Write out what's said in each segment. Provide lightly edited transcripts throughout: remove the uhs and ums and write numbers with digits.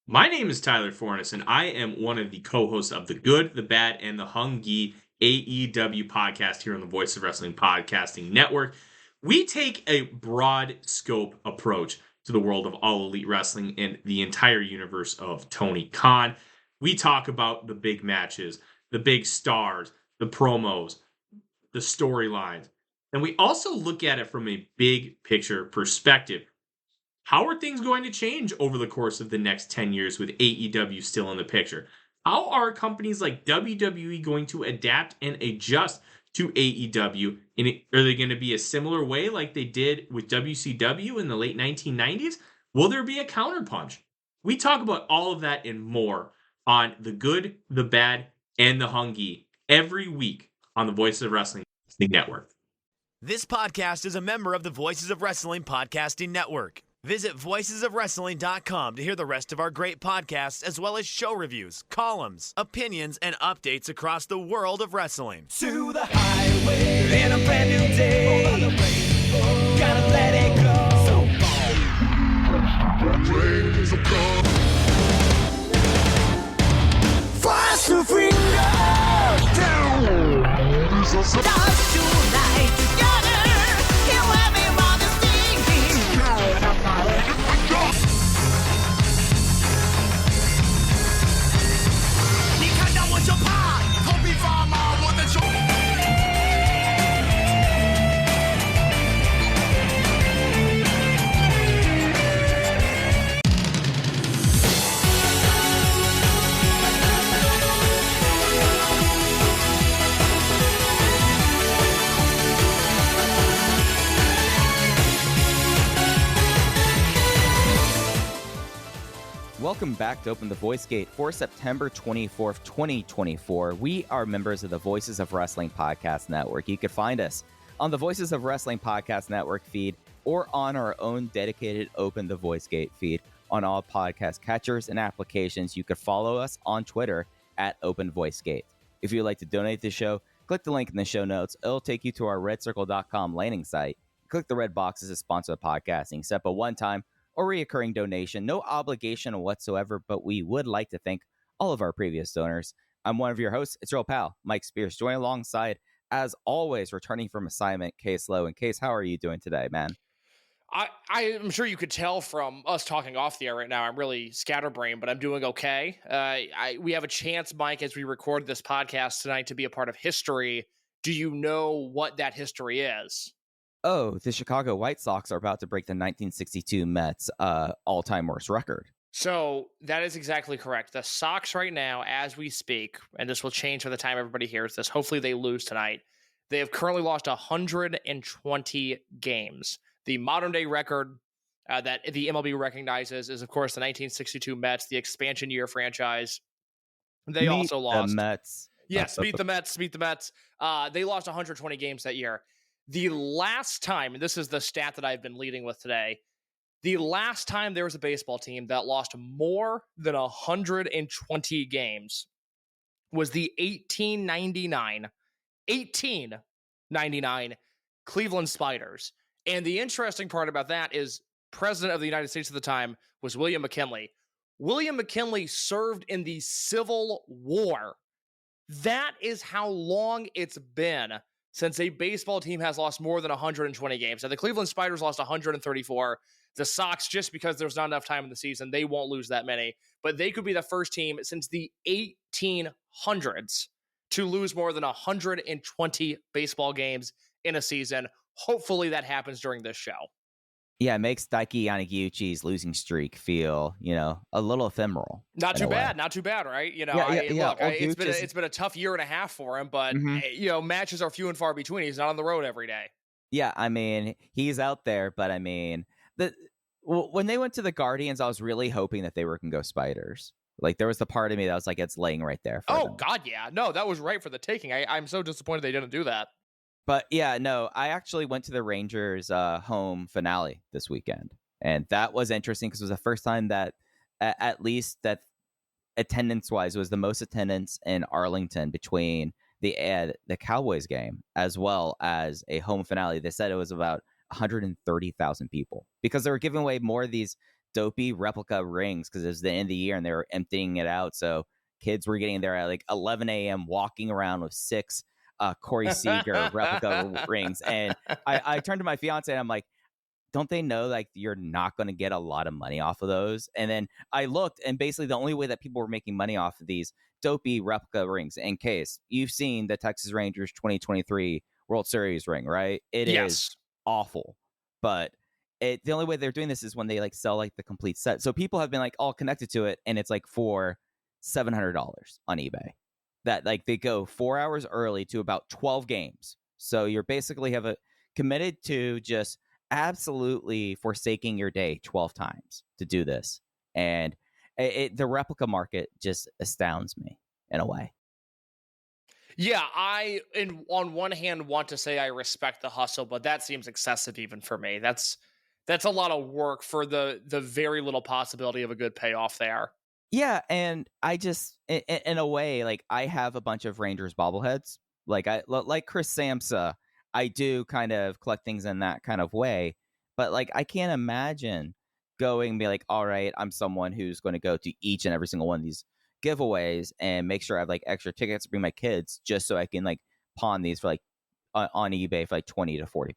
My name is Tyler Fornes, and I am one of the co-hosts of the Good, the Bad, and the Hungy AEW podcast here on the Voice of Wrestling Podcasting Network. We take a broad scope approach to the world of All Elite Wrestling and the entire universe of Tony Khan. We talk about the big matches, the big stars, the promos, the storylines, and we also look at it from a big picture perspective. How are things going to change over the course of the next 10 years with AEW still in the picture? How are companies like WWE going to adapt and adjust to AEW? Are they going to be a similar way like they did with WCW in the late 1990s? Will there be a counterpunch? We talk about all of that and more on The Good, the Bad, and the Hungy every week on the Voices of Wrestling Network. This podcast is a member of the Voices of Wrestling Podcasting Network. Visit voicesofwrestling.com to hear the rest of our great podcasts, as well as show reviews, columns, opinions, and updates across the world of wrestling. To the highway in a brand new day. Gotta let it go. So fast to finger down. Dance tonight together. Here everyone is singing. 你看到我就怕，头皮发麻，我的手。Welcome back to Open the Voice Gate for September 24th, 2024. We are members of the Voices of Wrestling Podcast Network. You can find us on the Voices of Wrestling Podcast Network feed or on our own dedicated Open the Voice Gate feed on all podcast catchers and applications. You can follow us on Twitter at Open Voice Gate. If you'd like to donate to the show, click the link in the show notes. It'll take you to our redcircle.com landing site. Click the red boxes to sponsor the podcasting. Set up a one-time or reoccurring donation. No obligation whatsoever, but we would like to thank all of our previous donors. I'm one of your hosts. It's your old pal, Mike Spears, joined alongside, as always, returning from assignment, Case Lowe. And Case, how are you doing today, man? I'm sure you could tell from us talking off the air right now, I'm really scatterbrained, but I'm doing okay. We have a chance, Mike, as we record this podcast tonight, to be a part of history. Do you know what that history is? Oh, the Chicago White Sox are about to break the 1962 Mets all-time worst record. So that is exactly correct. The Sox right now, as we speak, and this will change by the time everybody hears this, hopefully they lose tonight. They have currently lost 120 games. The modern-day record that the MLB recognizes is, of course, the 1962 Mets, the expansion year franchise. They also lost. The Mets. Yes, beat the Mets. They lost 120 games that year. The last time, and this is the stat that I've been leading with today, the last time there was a baseball team that lost more than 120 games was the 1899 Cleveland Spiders. And the interesting part about that is President of the United States at the time was William McKinley. William McKinley served in the Civil War. That is how long it's been since a baseball team has lost more than 120 games. Now, the Cleveland Spiders lost 134. The Sox, just because there's not enough time in the season, they won't lose that many. But they could be the first team since the 1800s to lose more than 120 baseball games in a season. Hopefully that happens during this show. Yeah, it makes Daiki Yanagiuchi's losing streak feel, a little ephemeral. Not too bad, right? It's been a tough year and a half for him, but matches are few and far between. He's not on the road every day. Yeah, I mean, he's out there, but I mean, when they went to the Guardians, I was really hoping that they were going to go Spiders. Like, there was the part of me that was like, it's laying right there for them. God, yeah. No, that was right for the taking. I'm so disappointed they didn't do that. But yeah, no, I actually went to the Rangers home finale this weekend. And that was interesting because it was the first time that, at least that attendance-wise, was the most attendance in Arlington between the Cowboys game as well as a home finale. They said it was about 130,000 people because they were giving away more of these dopey replica rings because it was the end of the year and they were emptying it out. So kids were getting there at like 11 a.m. walking around with 6 Corey Seager replica rings. And I turned to my fiance and I'm like, don't they know like you're not going to get a lot of money off of those? And then I looked, and basically the only way that people were making money off of these dopey replica rings, in case you've seen the Texas Rangers 2023 World Series ring, right? It is awful, but the only way they're doing this is when they like sell like the complete set. So people have been like all connected to it, and it's like for $700 on eBay. That like they go 4 hours early to about 12 games. So you're basically committed to just absolutely forsaking your day 12 times to do this. And the replica market just astounds me in a way. Yeah, on one hand want to say I respect the hustle, but that seems excessive even for me. That's a lot of work for the very little possibility of a good payoff there. Yeah, and I just in a way, like I have a bunch of Rangers bobbleheads. Like Chris Samsa, I do kind of collect things in that kind of way, but like I can't imagine going and be like, all right, I'm someone who's going to go to each and every single one of these giveaways and make sure I have like extra tickets to bring my kids just so I can like pawn these for like on eBay for like $20 to $40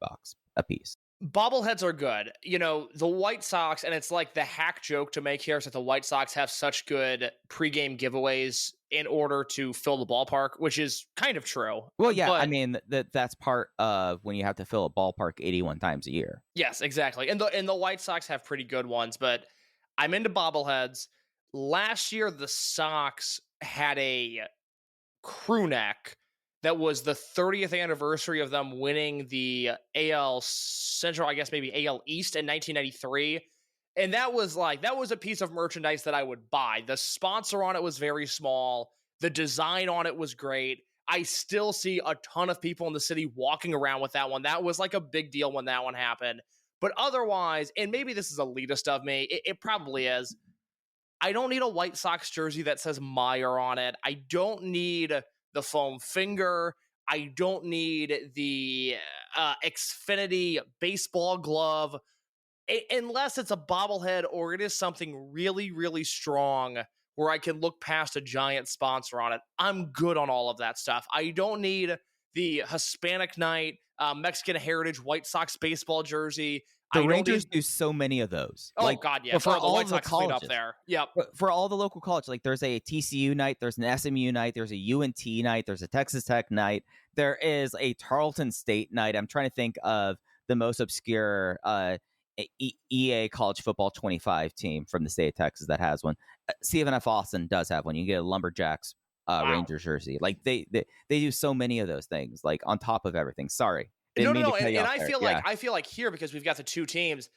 a piece. Bobbleheads are good. You know, the White Sox, and it's like the hack joke to make here is that the White Sox have such good pregame giveaways in order to fill the ballpark, which is kind of true. Well, yeah, but, I mean, that's part of when you have to fill a ballpark 81 times a year. Yes, exactly. And the White Sox have pretty good ones, but I'm into bobbleheads. Last year, the Sox had a crew neck that was the 30th anniversary of them winning the AL Central, I guess maybe AL East in 1993. And that was a piece of merchandise that I would buy. The sponsor on it was very small. The design on it was great. I still see a ton of people in the city walking around with that one. That was like a big deal when that one happened. But otherwise, and maybe this is elitist of me, it probably is, I don't need a White Sox jersey that says Meyer on it. I don't need the foam finger. I don't need the Xfinity baseball glove unless it's a bobblehead or it is something really, really strong where I can look past a giant sponsor on it. I'm good on all of that stuff. I don't need the Hispanic Night, Mexican Heritage White Sox baseball jersey. The Rangers do so many of those. Oh, God, yeah. For all the White Sox up there. Yep. For all the local colleges, like there's a TCU night, there's an SMU night, there's a UNT night, there's a Texas Tech night, there is a Tarleton State night. I'm trying to think of the most obscure EA College Football 25 team from the state of Texas that has one. CFNF Austin does have one. You can get a Lumberjacks Rangers jersey. Like they do so many of those things, like on top of everything. Sorry. No. And I feel like here, because we've got the two teams,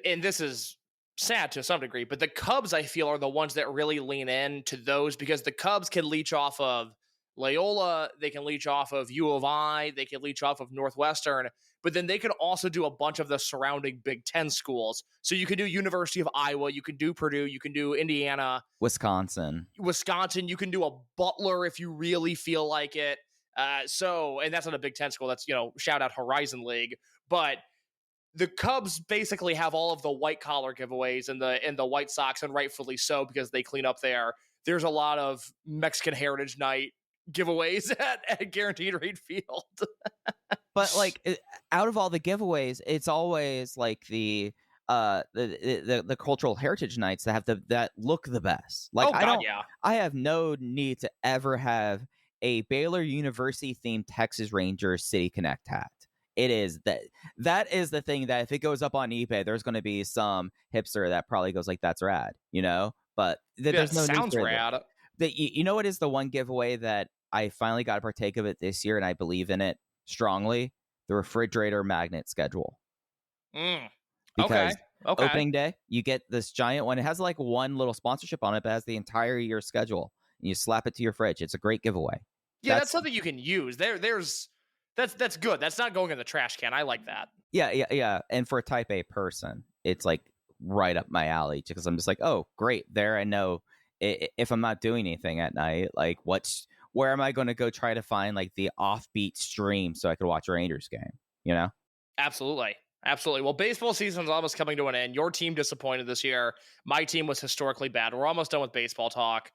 and this is sad to some degree, but the Cubs, I feel, are the ones that really lean in to those, because the Cubs can leech off of Loyola, they can leech off of U of I, they can leech off of Northwestern, but then they can also do a bunch of the surrounding Big Ten schools. So you can do University of Iowa, you can do Purdue, you can do Indiana, Wisconsin, you can do a Butler if you really feel like it. And that's not a Big Ten school. That's, shout out Horizon League. But the Cubs basically have all of the white collar giveaways in the White Sox, and rightfully so, because they clean up there. There's a lot of Mexican Heritage Night giveaways at Guaranteed Rate Field. But like out of all the giveaways, it's always like the cultural heritage nights that have that look the best. Like I have no need to ever have a Baylor University themed Texas Rangers City Connect hat. It is that is the thing that if it goes up on eBay, there's going to be some hipster that probably goes like, "That's rad," But there's no sounds need for rad. What is the one giveaway that I finally got to partake of it this year, and I believe in it strongly? The refrigerator magnet schedule. Because Okay. opening day, you get this giant one. It has like one little sponsorship on it, but it has the entire year schedule. And you slap it to your fridge. It's a great giveaway. Yeah, that's something you can use. That's good. That's not going in the trash can. I like that. Yeah. And for a type A person, it's like right up my alley, because I'm just like, oh, great. There, I know if I'm not doing anything at night, like where am I going to go try to find like the offbeat stream so I could watch a Rangers game? Absolutely. Absolutely. Well, baseball season is almost coming to an end. Your team disappointed this year. My team was historically bad. We're almost done with baseball talk.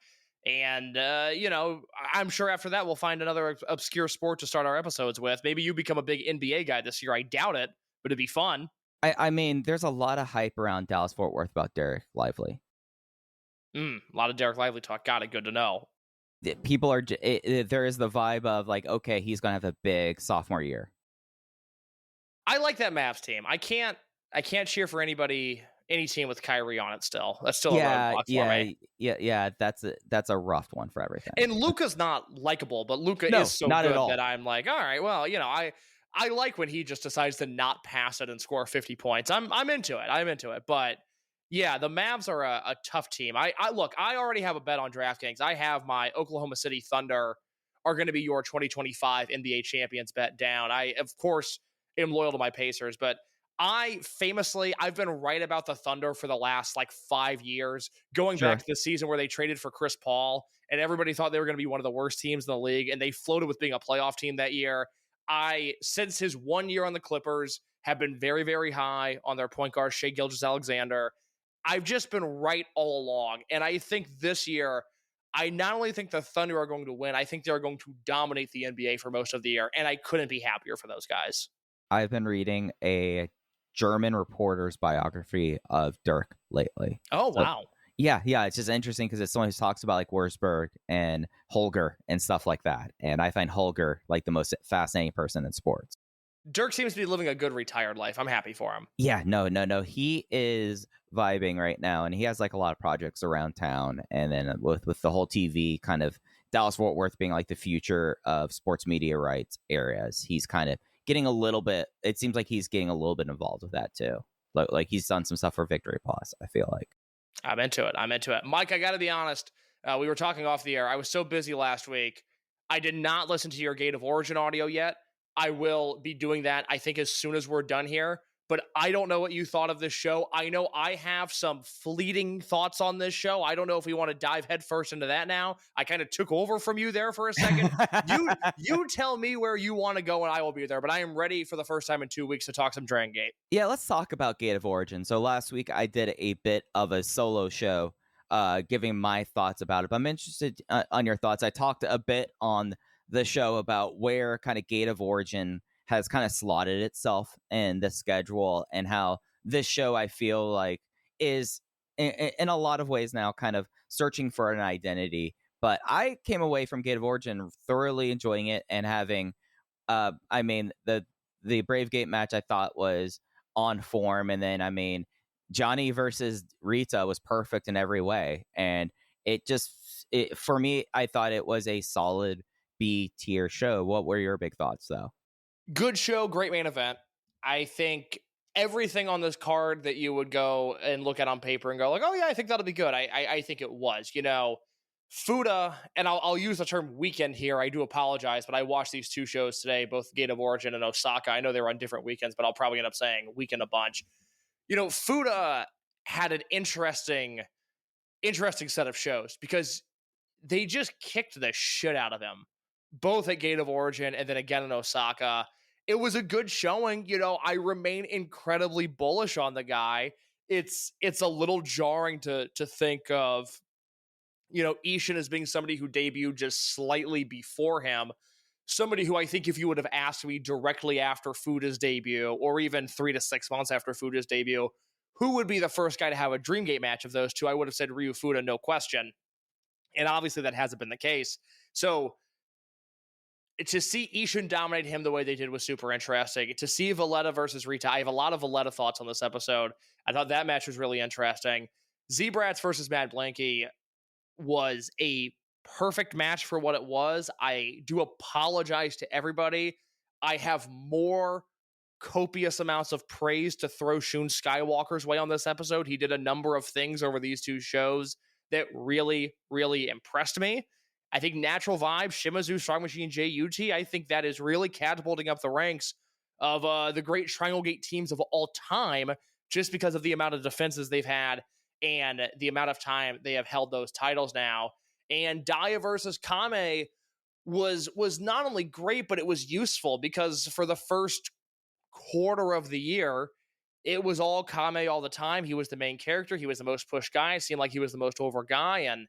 And, I'm sure after that we'll find another obscure sport to start our episodes with. Maybe you become a big NBA guy this year. I doubt it, but it'd be fun. I mean, there's a lot of hype around Dallas-Fort Worth about Derek Lively. A lot of Derek Lively talk. Got it. Good to know. People are, there is the vibe of like, okay, he's going to have a big sophomore year. I like that Mavs team. I can't cheer for any team with Kyrie on it still. That's still a roadblock for me. Yeah. That's a rough one for everything. And Luka's not likable, but Luka is so good that I'm like, all right, well, I like when he just decides to not pass it and score 50 points. I'm into it. But yeah, the Mavs are a tough team. I already have a bet on DraftKings. I have my Oklahoma City Thunder are going to be your 2025 NBA champions bet down. I, of course, am loyal to my Pacers, but I've been right about the Thunder for the last 5 years, going back to the season where they traded for Chris Paul and everybody thought they were going to be one of the worst teams in the league, and they floated with being a playoff team that year. Since his 1 year on the Clippers, have been very, very high on their point guard, Shai Gilgeous-Alexander. I've just been right all along, and I think this year, I not only think the Thunder are going to win, I think they're going to dominate the NBA for most of the year, and I couldn't be happier for those guys. I've been reading a German reporter's biography of Dirk lately. Oh, wow. Yeah. It's just interesting because it's someone who talks about Wurzburg and Holger and stuff like that. And I find Holger the most fascinating person in sports. Dirk seems to be living a good retired life. I'm happy for him. Yeah, no. He is vibing right now, and he has a lot of projects around town. And then with the whole TV kind of Dallas-Fort Worth being the future of sports media rights areas, he's kind of getting a little bit, it seems like he's getting a little bit involved with that too. He's done some stuff for Victory Plus, I feel like. I'm into it. Mike, I got to be honest. We were talking off the air. I was so busy last week. I did not listen to your Gate of Origin audio yet. I will be doing that, I think, as soon as we're done here. But I don't know what you thought of this show. I know I have some fleeting thoughts on this show. I don't know if we want to dive headfirst into that now. I kind of took over from you there for a second. You tell me where you want to go, and I will be there. But I am ready for the first time in 2 weeks to talk some Dragongate. Yeah, let's talk about Gate of Origin. So last week I did a bit of a solo show giving my thoughts about it. But I'm interested on your thoughts. I talked a bit on the show about where kind of Gate of Origin has kind of slotted itself in the schedule, and how this show, I feel is in a lot of ways now kind of searching for an identity. But I came away from Gate of Origin thoroughly enjoying it and having, the Brave Gate match I thought was on form. And then, Gianni versus Riiita was perfect in every way. And for me, I thought it was a solid B tier show. What were your big thoughts though? Good show, great main event. I think everything on this card that you would go and look at on paper and go oh yeah, I think that'll be good. I think it was. Fuda, and I'll use the term weekend here. I do apologize, but I watched these two shows today, both Gate of Origin and Osaka. I know they were on different weekends, but I'll probably end up saying weekend a bunch. Fuda had an interesting set of shows because they just kicked the shit out of him, both at Gate of Origin and then again in Osaka. It was a good showing. I remain incredibly bullish on the guy. It's a little jarring to think of, Ishin as being somebody who debuted just slightly before him. Somebody who I think if you would have asked me directly after Fuda's debut, or even 3 to 6 months after Fuda's debut, who would be the first guy to have a Dreamgate match of those two, I would have said Ryu Fuda, no question. And obviously that hasn't been the case. So to see Ishin dominate him the way they did was super interesting. To see Valletta versus Riiita, I have a lot of Valletta thoughts on this episode. I thought that match was really interesting. Z-Brats versus Mad Blanky was a perfect match for what it was. I do apologize to everybody. I have more copious amounts of praise to throw Shun Skywalker's way on this episode. He did a number of things over these two shows that really, really impressed me. I think Natural Vibes, Shimazu, Strong Machine, JUT, I think that is really catapulting up the ranks of the great Dragongate teams of all time, just because of the amount of defenses they've had and the amount of time they have held those titles now. And Daya versus Kame was not only great, but it was useful because for the first quarter of the year, it was all Kame all the time. He was the main character. He was the most pushed guy. It seemed like he was the most over guy. And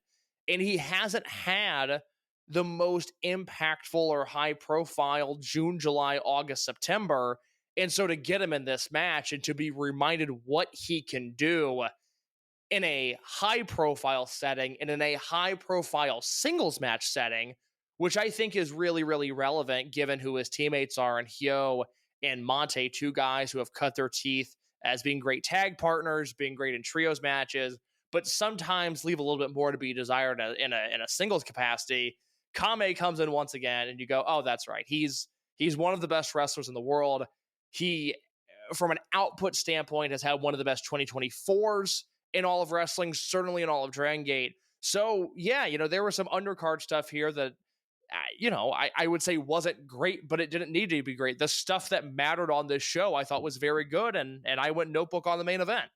he hasn't had the most impactful or high profile June, July, August, September. And so to get him in this match and to be reminded what he can do in a high profile setting and in a high profile singles match setting, which I think is really, really relevant given who his teammates are, and Hyo and Monte, two guys who have cut their teeth as being great tag partners, being great in trios matches, but sometimes leave a little bit more to be desired in a singles capacity. Kame comes in once again, and you go, oh, that's right. He's one of the best wrestlers in the world. He, from an output standpoint, has had one of the best 2024s in all of wrestling, certainly in all of Dragongate. So, yeah, there was some undercard stuff here that, I would say wasn't great, but it didn't need to be great. The stuff that mattered on this show I thought was very good, and I went notebook on the main event.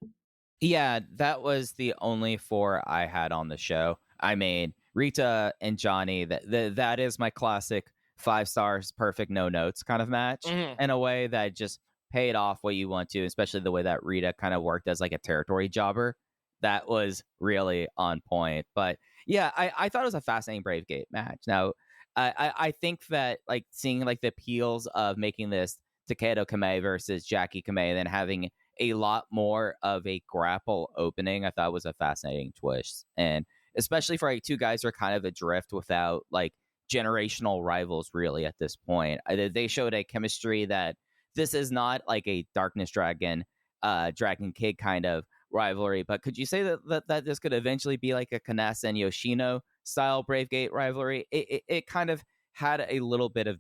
Yeah, that was the only 4 I had on the show. I mean, Riiita and Gianni, that is my classic 5 stars, perfect, no notes kind of match, in a way that just paid off what you want to, especially the way that Riiita kind of worked as like a territory jobber. That was really on point. But yeah, I thought it was a fascinating Brave Gate match. Now, I think that like seeing like the appeals of making this Takedo Kame versus Jackie Kame and then having a lot more of a grapple opening, I thought was a fascinating twist. And especially for like 2 guys who are kind of adrift without like generational rivals really at this point. They showed a chemistry that this is not like a Darkness Dragon, Dragon Kid kind of rivalry, but could you say that this could eventually be like a Kanasa and Yoshino style Brave Gate rivalry? It kind of had a little bit of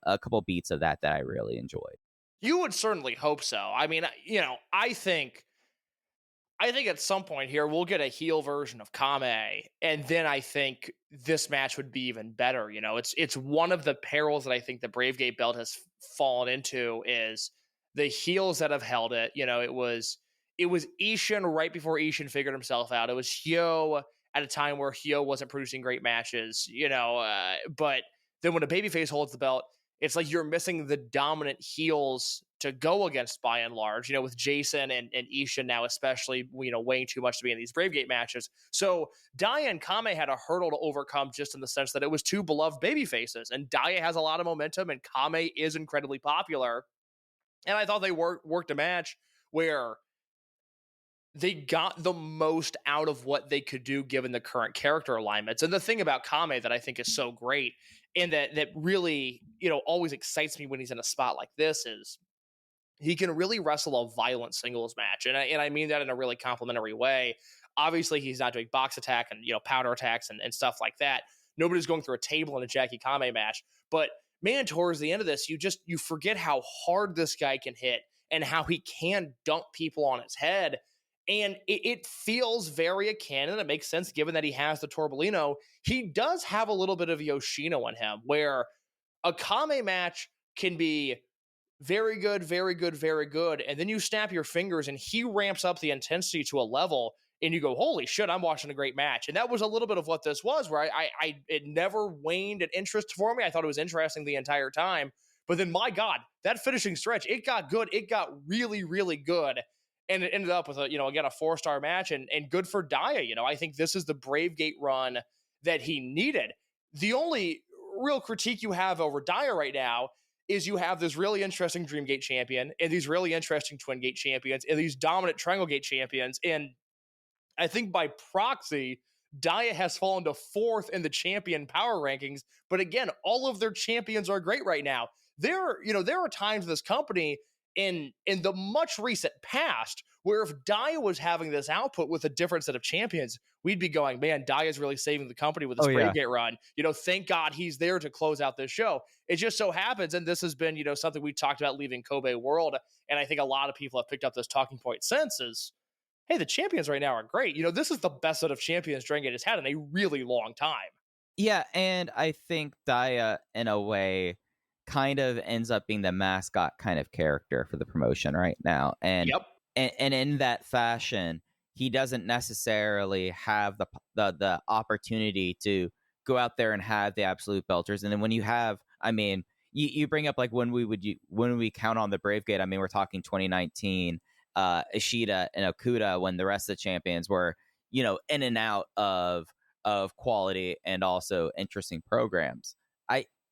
a couple beats of that I really enjoyed. You would certainly hope so. I mean, I think at some point here we'll get a heel version of Kame, and then I think this match would be even better. It's one of the perils that I think the Brave Gate belt has fallen into is the heels that have held it. It was Ishin right before Ishin figured himself out. It was Hyo at a time where Hyo wasn't producing great matches, but then when a babyface holds the belt, it's like you're missing the dominant heels to go against by and large, with Jason and Ishin now especially, weighing too much to be in these Brave Gate matches. So Daya and Kame had a hurdle to overcome just in the sense that it was 2 beloved babyfaces, and Daya has a lot of momentum and Kame is incredibly popular. And I thought they worked a match where they got the most out of what they could do given the current character alignments. And the thing about Kame that I think is so great and that really, always excites me when he's in a spot like this is he can really wrestle a violent singles match. And I mean that in a really complimentary way. Obviously, he's not doing box attack and, powder attacks and stuff like that. Nobody's going through a table in a Jackie Kame match. But man, towards the end of this, you forget how hard this guy can hit and how he can dunk people on his head. And it feels very akin, and it makes sense given that he has the Torbolino. He does have a little bit of Yoshino in him, where a Kame match can be very good, very good, very good, and then you snap your fingers and he ramps up the intensity to a level, and you go, holy shit, I'm watching a great match. And that was a little bit of what this was, where it never waned in interest for me. I thought it was interesting the entire time. But then, my God, that finishing stretch, it got good. It got really, really good. And it ended up with again, a 4-star match and good for Daya. I think this is the Brave Gate run that he needed. The only real critique you have over Daya right now is you have this really interesting Dream Gate champion and these really interesting Twin Gate champions and these dominant Triangle Gate champions. And I think by proxy, Daya has fallen to 4th in the champion power rankings. But again, all of their champions are great right now. There are times in this company in the much recent past where if Daya was having this output with a different set of champions, we'd be going, man, Daya's really saving the company with this Brave Gate run. Thank God he's there to close out this show. It just so happens, and this has been, something we talked about leaving Kobe World, and I think a lot of people have picked up this talking point since is, hey, the champions right now are great. This is the best set of champions Dragongate has had in a really long time. Yeah, and I think Daya, in a way, kind of ends up being the mascot kind of character for the promotion right now. And and in that fashion, he doesn't necessarily have the opportunity to go out there and have the absolute belters. And then when you have, you bring up like when we count on the Brave Gate. I mean, we're talking 2019, Ishida and Okuda, when the rest of the champions were, in and out of quality and also interesting programs.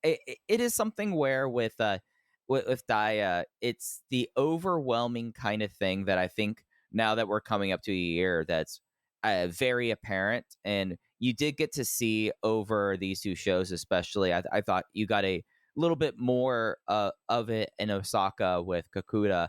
It is something where with Daya, it's the overwhelming kind of thing that I think now that we're coming up to a year that's very apparent. And you did get to see over these two shows, especially, I thought you got a little bit more of it in Osaka with Kakuta.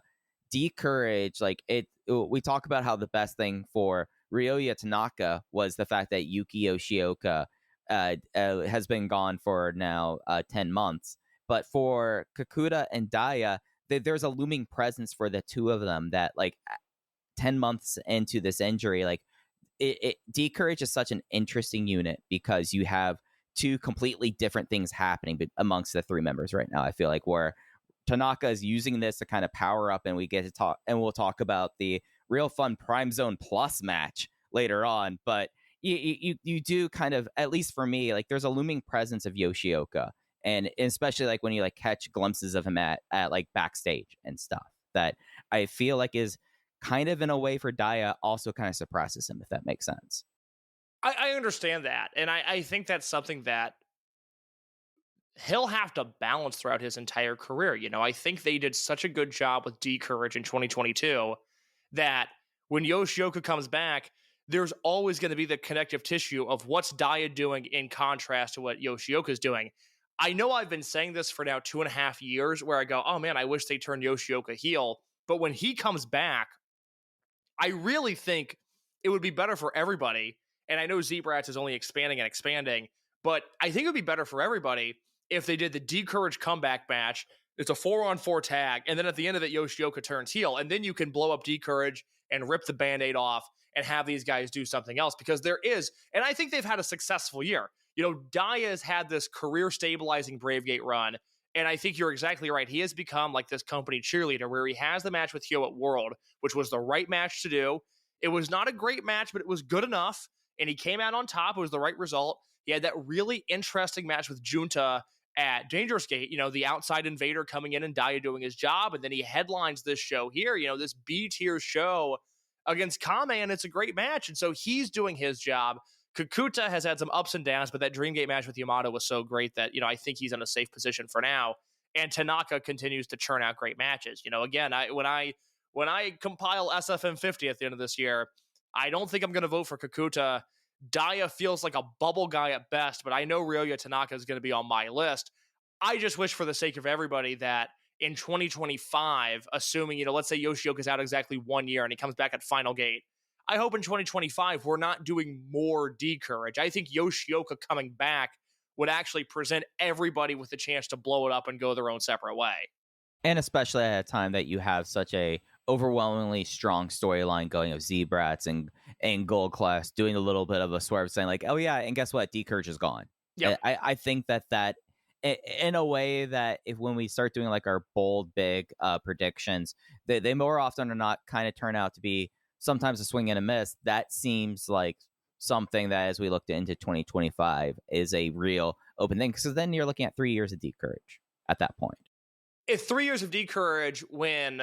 Decourage, like we talk about how the best thing for Ryoya Tanaka was the fact that Yuki Yoshioka has been gone for now 10 months. But for Kakuta and Daya, there's a looming presence for the two of them that, like, 10 months into this injury, like, Decourage is such an interesting unit because you have two completely different things happening amongst the three members right now. I feel like where Tanaka is using this to kind of power up, and we get to talk, and we'll talk about the real fun Prime Zone Plus match later on. But you do kind of, at least for me, like, there's a looming presence of Yoshioka, and especially like when you like catch glimpses of him at like backstage and stuff, that I feel like is kind of in a way for Daya also kind of suppresses him, if that makes sense. I understand that. And I think that's something that he'll have to balance throughout his entire career. I think they did such a good job with Decourage in 2022 that when Yoshioka comes back, there's always going to be the connective tissue of what's Daya doing in contrast to what Yoshioka's doing. I know I've been saying this for now 2.5 years where I go, oh man, I wish they turned Yoshioka heel. But when he comes back, I really think it would be better for everybody. And I know Z-Brats is only expanding, but I think it would be better for everybody if they did the Decourage comeback match. It's a 4-on-4 tag, and then at the end of it, Yoshioka turns heel, and then you can blow up Decourage and rip the Band-Aid off and have these guys do something else, because there is, and I think they've had a successful year. Daya has had this career-stabilizing Bravegate run, and I think you're exactly right. He has become like this company cheerleader where he has the match with Hyo at World, which was the right match to do. It was not a great match, but it was good enough, and he came out on top. It was the right result. He had that really interesting match with Junta at Dangerous Gate, the outside invader coming in and Daya doing his job, and then he headlines this show here, this B-tier show against Kame, and it's a great match, and so he's doing his job. Kakuta has had some ups and downs, but that Dreamgate match with Yamato was so great that, I think he's in a safe position for now, and Tanaka continues to churn out great matches. Again, when I compile SFM 50 at the end of this year, I don't think I'm going to vote for Kakuta. Daya feels like a bubble guy at best, but I know Ryoya Tanaka is going to be on my list. I just wish, for the sake of everybody, that in 2025, assuming, let's say Yoshioka's out exactly 1 year and he comes back at Final Gate, I hope in 2025 we're not doing more Decourage. I think Yoshioka coming back would actually present everybody with a chance to blow it up and go their own separate way. And especially at a time that you have such a overwhelmingly strong storyline going of Z-Brats and Gold Class doing a little bit of a swerve saying like, oh yeah, and guess what? Decourage is gone. Yeah, I think that in a way that when we start doing like our bold, big predictions, they more often than not kind of turn out to be sometimes a swing and a miss. That seems like something that as we looked into 2025 is a real open thing, because then you're looking at 3 years of Decourage at that point. If 3 years of Decourage when,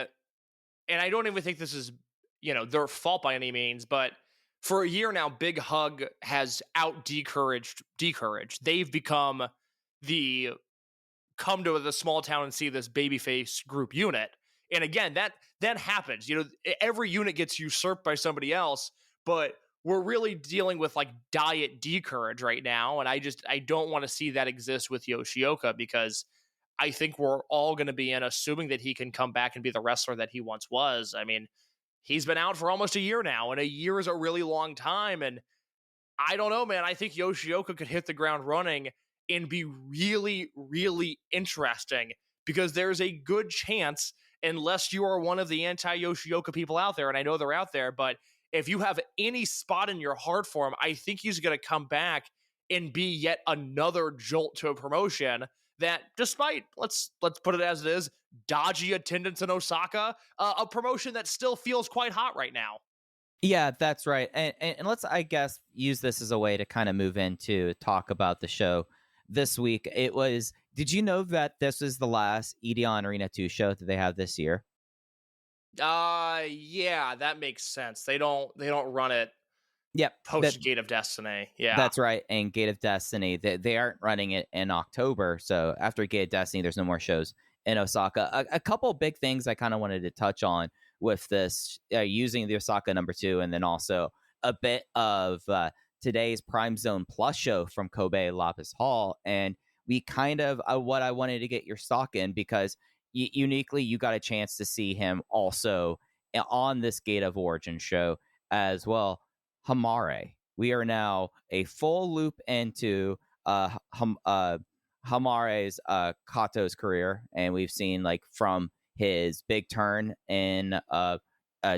and I don't even think this is, their fault by any means, but for a year now, Big Hug has out Decouraged. They've become the come to the small town and see this babyface group unit. And again, that happens. Every unit gets usurped by somebody else, but we're really dealing with like diet Decourage right now. And I don't want to see that exist with Yoshioka, because I think we're all going to be in assuming that he can come back and be the wrestler that he once was. I mean, he's been out for almost a year now, and a year is a really long time. And I don't know, man. I think Yoshioka could hit the ground running and be really, really interesting, because there's a good chance, unless you are one of the anti-Yoshioka people out there, and I know they're out there, but if you have any spot in your heart for him, I think he's going to come back and be yet another jolt to a promotion that, despite, let's put it as it is, dodgy attendance in Osaka, a promotion that still feels quite hot right now. Yeah, that's right. And let's, I guess, use this as a way to kind of move into talk about the show this week. It was Did you know that this is the last Edion Arena 2 show that they have this year? Yeah, that makes sense. They don't run it Yep. post Gate of Destiny. Yeah. That's right. And Gate of Destiny, they aren't running it in October. So after Gate of Destiny, there's no more shows in Osaka. A couple big things I kind of wanted to touch on with this, using the Osaka number 2, and then also a bit of today's Prime Zone Plus show from Kobe Lapis Hall. And we kind of, what I wanted to get your stock in, because uniquely you got a chance to see him also on this Gate of Origin show as well. Homare. We are now a full loop into Homare's Kato's career, and we've seen like from his big turn in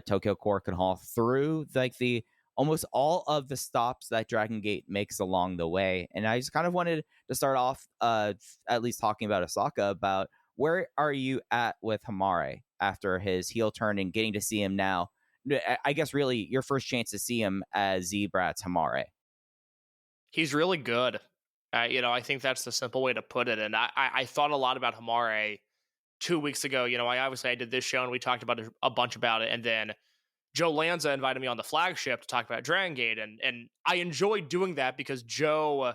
Tokyo Korakuen Hall through like the almost all of the stops that Dragon Gate makes along the way. And I just kind of wanted to start off at least talking about Osaka, about where are you at with Homare after his heel turn and getting to see him now. I guess really your first chance to see him as Z-Brats Homare. He's really good. I think that's the simple way to put it. And I thought a lot about Homare 2 weeks ago. I did this show and we talked about a bunch about it. And then Joe Lanza invited me on the flagship to talk about Dragongate. And I enjoyed doing that because Joe,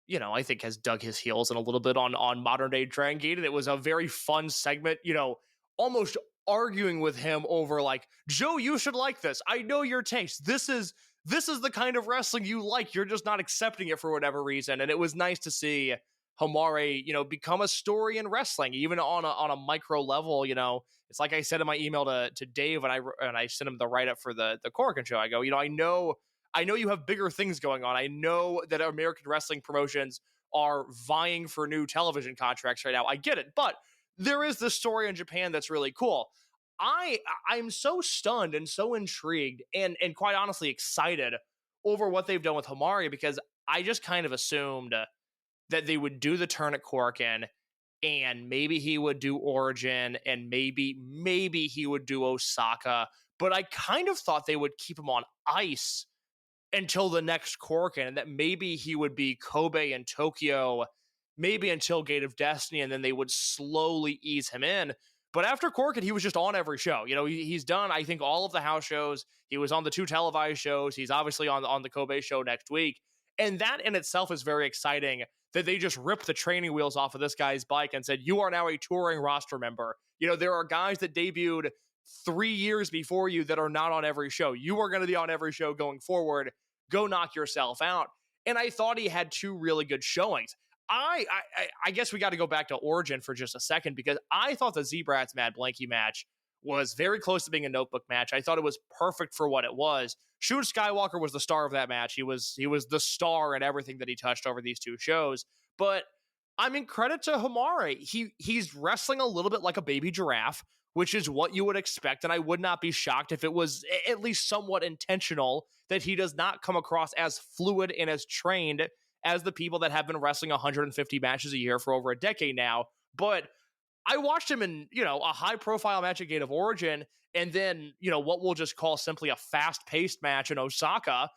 I think has dug his heels in a little bit on modern day Dragongate. And it was a very fun segment, almost arguing with him over like, Joe, you should like this. I know your taste. This is the kind of wrestling you like. You're just not accepting it for whatever reason. And it was nice to see Homare, become a story in wrestling, even on a micro level. It's like I said in my email to Dave, and I sent him the write up for the Korakuen show. I go, I know you have bigger things going on. I know that American wrestling promotions are vying for new television contracts right now. I get it, but there is this story in Japan that's really cool. I'm so stunned and so intrigued and quite honestly excited over what they've done with Homare, because I just kind of assumed that they would do the turn at Korakuen and maybe he would do Origin and maybe he would do Osaka, but I kind of thought they would keep him on ice until the next Korakuen, and that maybe he would be Kobe and Tokyo maybe until Gate of Destiny, and then they would slowly ease him in. But after Korakuen, he was just on every show. He's done, I think, all of the house shows. He was on the 2 televised shows. He's obviously on the Kobe show next week. And that in itself is very exciting, that they just ripped the training wheels off of this guy's bike and said, you are now a touring roster member. There are guys that debuted 3 years before you that are not on every show. You are going to be on every show going forward. Go knock yourself out. And I thought he had 2 really good showings. I guess we got to go back to Origin for just a second, because I thought the Z-Brats Mad Blanky match was very close to being a notebook match. I thought it was perfect for what it was. Shun Skywalker was the star of that match. He was the star in everything that he touched over these 2 shows. But I mean, credit to Homare. He's wrestling a little bit like a baby giraffe, which is what you would expect. And I would not be shocked if it was at least somewhat intentional that he does not come across as fluid and as trained as the people that have been wrestling 150 matches a year for over a decade now. But I watched him in, a high-profile match at Gate of Origin, and then, what we'll just call simply a fast-paced match in Osaka,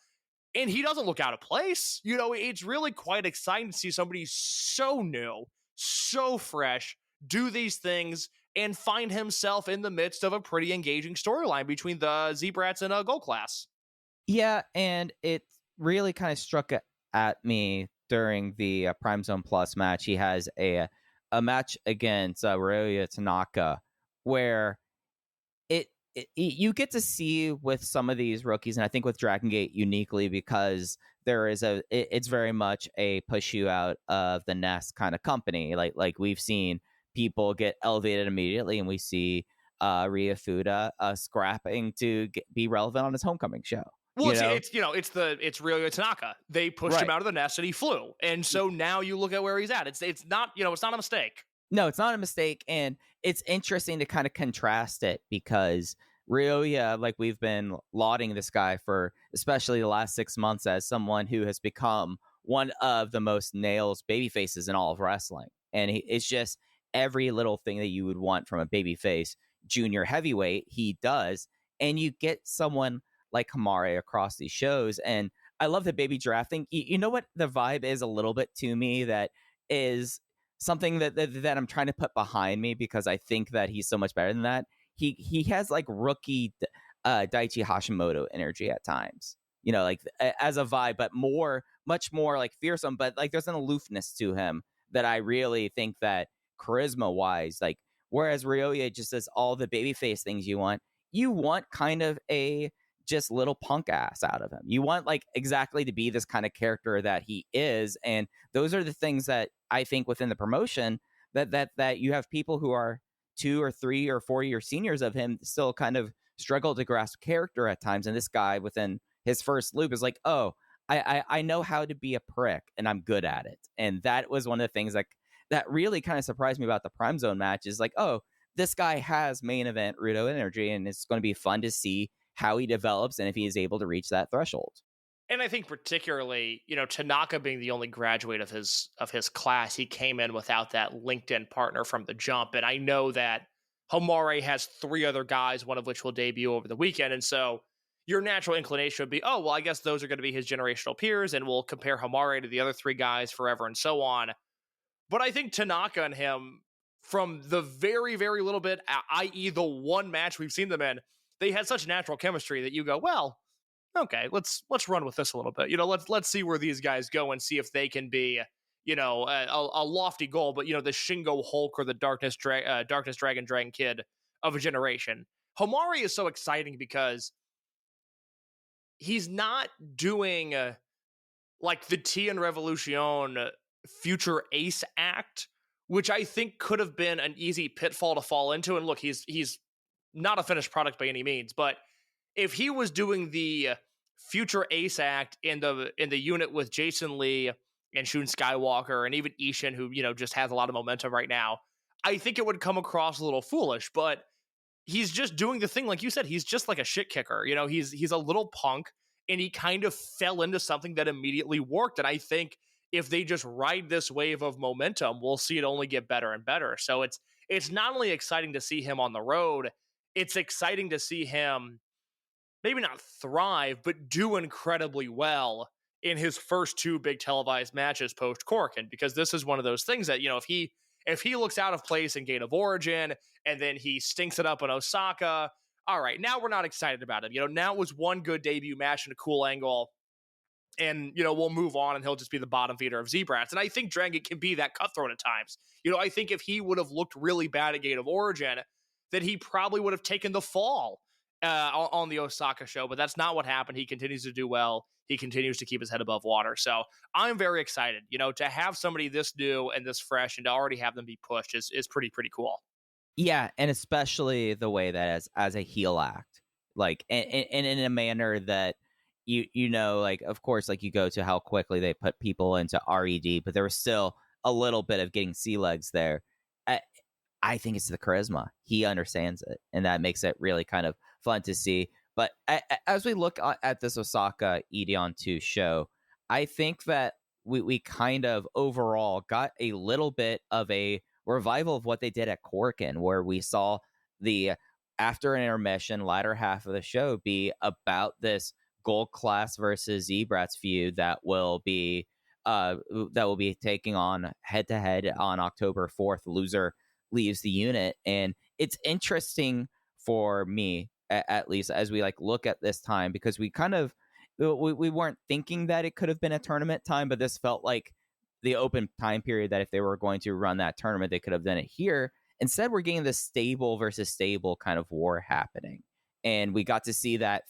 and he doesn't look out of place. It's really quite exciting to see somebody so new, so fresh, do these things, and find himself in the midst of a pretty engaging storyline between the Z-Brats and Gold Class. Yeah, and it really kind of struck at me during the Prime Zone Plus match. He has a match against Riiita Tanaka where you get to see with some of these rookies, and I think with Dragongate uniquely, because there is it's very much a push you out of the nest kind of company. Like we've seen people get elevated immediately, and we see Rhea Fuda scrapping to be relevant on his homecoming show. Well, it's Riiita Tanaka. They pushed him out of the nest and he flew. And so now you look at where he's at. It's not a mistake. No, it's not a mistake. And it's interesting to kind of contrast it, because Ryoya, like we've been lauding this guy for especially the last 6 months as someone who has become one of the most nails baby faces in all of wrestling. And it's just every little thing that you would want from a babyface junior heavyweight, he does. And you get someone like Homare across these shows. And I love the baby giraffe thing. You know what the vibe is a little bit to me that is something that I'm trying to put behind me because I think that he's so much better than that. He has like rookie Daichi Hashimoto energy at times, like as a vibe, but much more like fearsome. But like there's an aloofness to him that I really think that charisma wise, like whereas Ryoya just does all the babyface things you want kind of a just little punk ass out of him. You want like exactly to be this kind of character that he is, and those are the things that I think within the promotion that you have people who are 2 or 3 or 4 year seniors of him still kind of struggle to grasp character at times, and this guy within his first loop is like, oh, I know how to be a prick and I'm good at it. And that was one of the things that really kind of surprised me about the Prime Zone match is like, oh, this guy has main event Rudo energy, and it's going to be fun to see how he develops and if he is able to reach that threshold. And I think particularly, Tanaka being the only graduate of his class, he came in without that LinkedIn partner from the jump. And I know that Homare has 3 other guys, one of which will debut over the weekend. And so your natural inclination would be, oh, well, I guess those are going to be his generational peers, and we'll compare Homare to the other 3 guys forever and so on. But I think Tanaka and him, from the very, very little bit, i.e. the one match we've seen them in, they had such natural chemistry that you go, well, okay, let's run with this a little bit. Let's see where these guys go and see if they can be, a lofty goal, but the Shingo Hulk or the Darkness Dragon Kid of a generation. Homare is so exciting because he's not doing like the Tien Revolution future ace act, which I think could have been an easy pitfall to fall into. And look, he's not a finished product by any means, but if he was doing the future ace act in the unit with Jason Lee and Shun Skywalker and even Ishin, who just has a lot of momentum right now, I think it would come across a little foolish. But he's just doing the thing, like you said, he's just like a shit kicker. He's a little punk, and he kind of fell into something that immediately worked. And I think if they just ride this wave of momentum, we'll see it only get better and better. So it's not only exciting to see him on the road, it's exciting to see him maybe not thrive, but do incredibly well in his first 2 big televised matches post Korakuen, because this is one of those things that, if he looks out of place in Gate of Origin and then he stinks it up in Osaka, all right, now we're not excited about him. Now it was one good debut match and a cool angle, and, we'll move on and he'll just be the bottom feeder of Z-Brats. And I think Dragongate can be that cutthroat at times. I think if he would have looked really bad at Gate of Origin, that he probably would have taken the fall on the Osaka show, but that's not what happened. He continues to do well. He continues to keep his head above water. So I'm very excited, to have somebody this new and this fresh and to already have them be pushed is pretty cool. Yeah, and especially the way that as a heel act, like and in a manner that like, of course, like you go to how quickly they put people into RED, but there was still a little bit of getting sea legs there. I think it's the charisma. He understands it, and that makes it really kind of fun to see. But as we look at this Osaka Ideon 2 show, I think that we kind of overall got a little bit of a revival of what they did at Korakuen, where we saw the after an intermission latter half of the show be about this Gold Class versus Z-Brats feud that will be taking on head to head on October 4th. Loser leaves the unit, and it's interesting for me, at least, as we like look at this time, because we kind of we weren't thinking that it could have been a tournament time, but this felt like the open time period that if they were going to run that tournament, they could have done it here. Instead, we're getting this stable versus stable kind of war happening, and we got to see that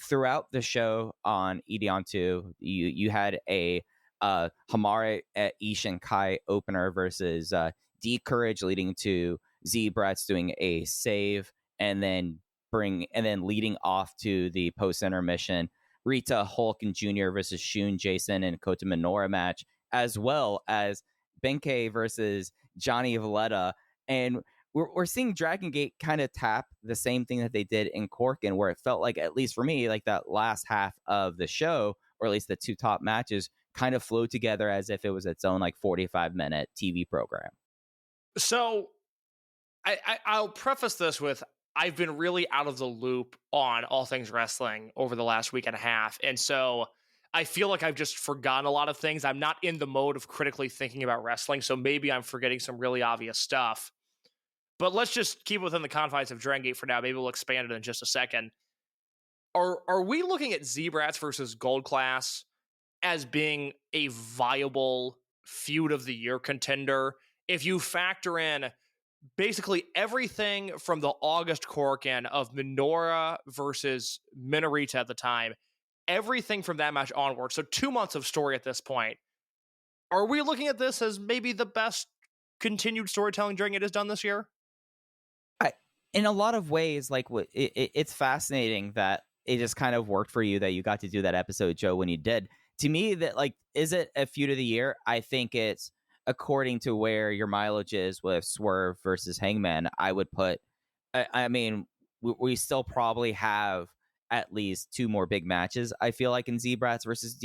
throughout the show on Ideon 2. You had a Homare Ishin Kai opener versus D Courage, leading to Z-Brats doing a save, and then leading off to the post intermission Riiita, Hulk, and Jr. versus Shun, Jason, and Kota Minoura match, as well as Benkei versus Gianni Valletta. And we're seeing Dragongate kind of tap the same thing that they did in Korakuen, where it felt like, at least for me, like that last half of the show, or at least the 2 top matches, kind of flowed together as if it was its own like 45-minute TV program. So I'll preface this with, I've been really out of the loop on all things wrestling over the last week and a half. And so I feel like I've just forgotten a lot of things. I'm not in the mode of critically thinking about wrestling, so maybe I'm forgetting some really obvious stuff. But let's just keep within the confines of Dragongate for now. Maybe we'll expand it in just a second. Are we looking at Z-Brats versus Gold Class as being a viable feud of the year contender if you factor in basically everything from the August Korakuen of Minoura versus Riiita at the time, everything from that match onward, so 2 months of story at this point, are we looking at this as maybe the best continued storytelling Dragongate has done this year? In a lot of ways, like it's fascinating that it just kind of worked for you that you got to do that episode, Joe, when you did. To me, that like, is it a feud of the year? I think it's according to where your mileage is with Swerve versus Hangman. I would put, I mean, we still probably have at least 2 more big matches. I feel like in Z-Brats versus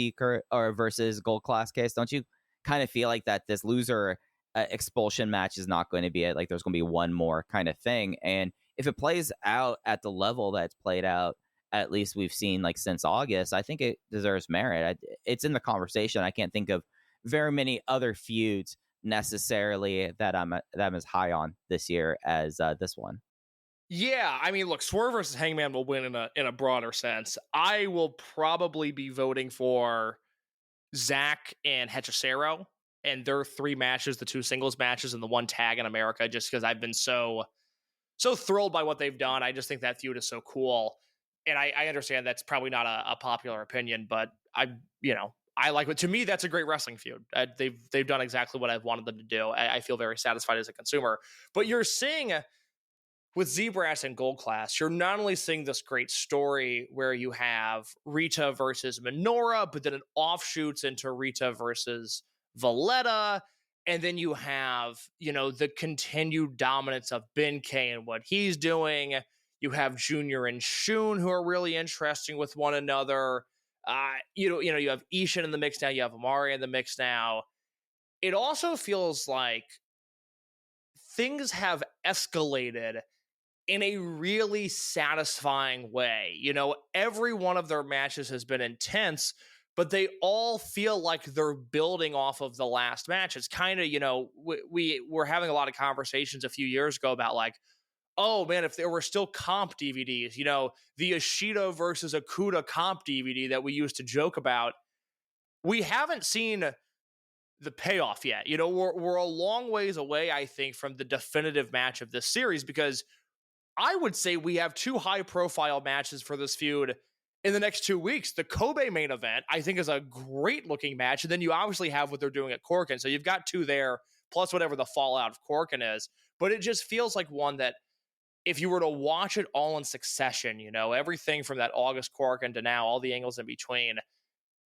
or versus Gold Class case, don't you kind of feel like that this loser expulsion match is not going to be it? Like there's going to be one more kind of thing, and if it plays out at the level that's played out, at least we've seen like since August, I think it deserves merit. It's in the conversation. I can't think of very many other feuds necessarily that I'm as high on this year as this one. Yeah, I mean, look, Swerve versus Hangman will win in a broader sense. I will probably be voting for Zach and Hechicero and their 3 matches, the 2 singles matches and the 1 tag in America, just because I've been so thrilled by what they've done. I just think that feud is so cool. And I understand that's probably not a popular opinion, but I like it. To me, that's a great wrestling feud. They've done exactly what I've wanted them to do. I feel very satisfied as a consumer. But you're seeing with Z-Brats and Gold Class, you're not only seeing this great story where you have Riiita versus Minoura, but then it offshoots into Riiita versus Valletta. And then you have, the continued dominance of Ben-K and what he's doing. You have Junior and Shun, who are really interesting with one another. You have Ishin in the mix now. You have Homare in the mix now. It also feels like things have escalated in a really satisfying way. Every one of their matches has been intense, but they all feel like they're building off of the last match. It's kind of, we were having a lot of conversations a few years ago about like, oh man, if there were still comp DVDs, the Ishida versus Okuda comp DVD that we used to joke about, we haven't seen the payoff yet. We're a long ways away, I think, from the definitive match of this series, because I would say we have 2 high-profile matches for this feud in the next 2 weeks. The Kobe main event, I think, is a great-looking match, and then you obviously have what they're doing at Korakuen, so you've got 2 there, plus whatever the fallout of Korakuen is. But it just feels like one that, if you were to watch it all in succession, everything from that August Korakuen to now, all the angles in between,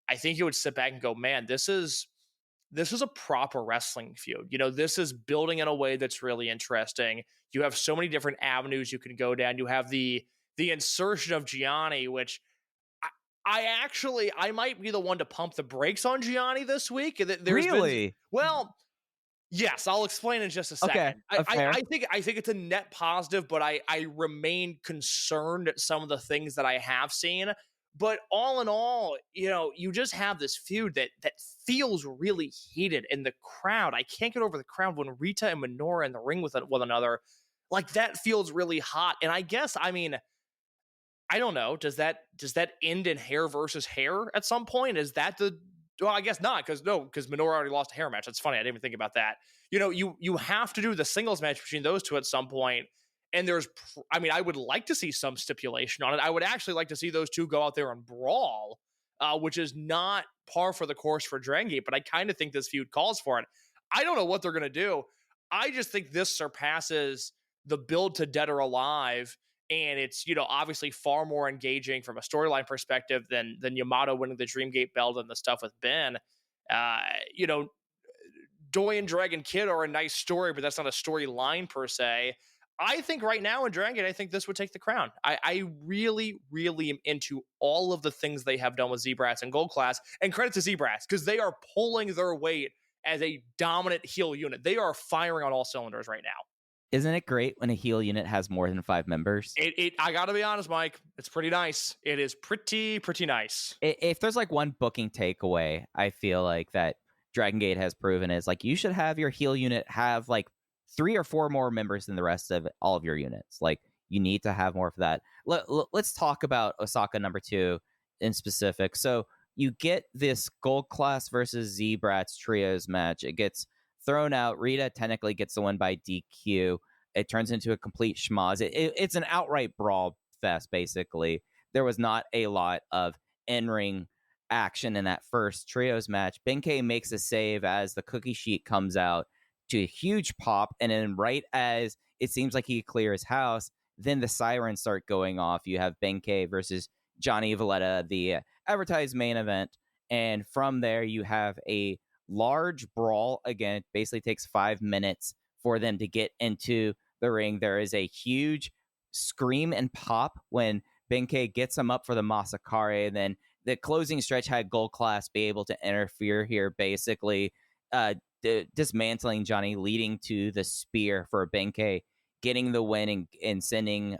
I think you would sit back and go, man, this is a proper wrestling feud. This is building in a way that's really interesting. You have so many different avenues you can go down. You have the insertion of Gianni, which I might be the one to pump the brakes on Gianni this week. Really? Yes, I'll explain in just a second. Okay, I think it's a net positive, but I remain concerned at some of the things that I have seen. But all in all, you just have this feud that feels really heated in the crowd. I can't get over the crowd when Riiita and Minoura in the ring with one another. Like, that feels really hot. And I guess, I don't know. Does that end in hair versus hair at some point? Is that well, I guess not, because Minoura already lost a hair match. That's funny. I didn't even think about that. You have to do the singles match between those 2 at some point. And I would like to see some stipulation on it. I would actually like to see those 2 go out there and brawl, which is not par for the course for Dragongate, but I kind of think this feud calls for it. I don't know what they're going to do. I just think this surpasses the build to Dead or Alive, and it's, obviously far more engaging from a storyline perspective than Yamato winning the Dreamgate belt and the stuff with Ben. Doi and Dragon Kid are a nice story, but that's not a storyline per se. I think right now in Dragongate, I think this would take the crown. I really, really am into all of the things they have done with Z-Brats and Gold Class, and credit to Z-Brats, because they are pulling their weight as a dominant heel unit. They are firing on all cylinders right now. Isn't it great when a heel unit has more than 5 members? I gotta be honest, Mike. It's pretty nice. It is pretty nice. If there's like one booking takeaway, I feel like that Dragongate has proven is like you should have your heel unit have like 3 or 4 more members than the rest of all of your units. Like you need to have more of that. Let's talk about Osaka number 2 in specific. So you get this gold class versus Z-Brats trios match. It gets thrown out. Riiita technically gets the win by DQ. It turns into a complete schmoz. It's an outright brawl fest, basically. There was not a lot of in-ring action in that first trios match. Benkei makes a save as the cookie sheet comes out to a huge pop, and then right as it seems like he clears house, then the sirens start going off. You have Benkei versus Gianni Valletta, the advertised main event, and from there you have a large brawl. Again, it basically takes 5 minutes for them to get into the ring. There is a huge scream and pop when Benkei gets him up for the Masakare, and then the closing stretch had Gold Class be able to interfere here, basically dismantling Johnny, leading to the spear for Benkei, getting the win and sending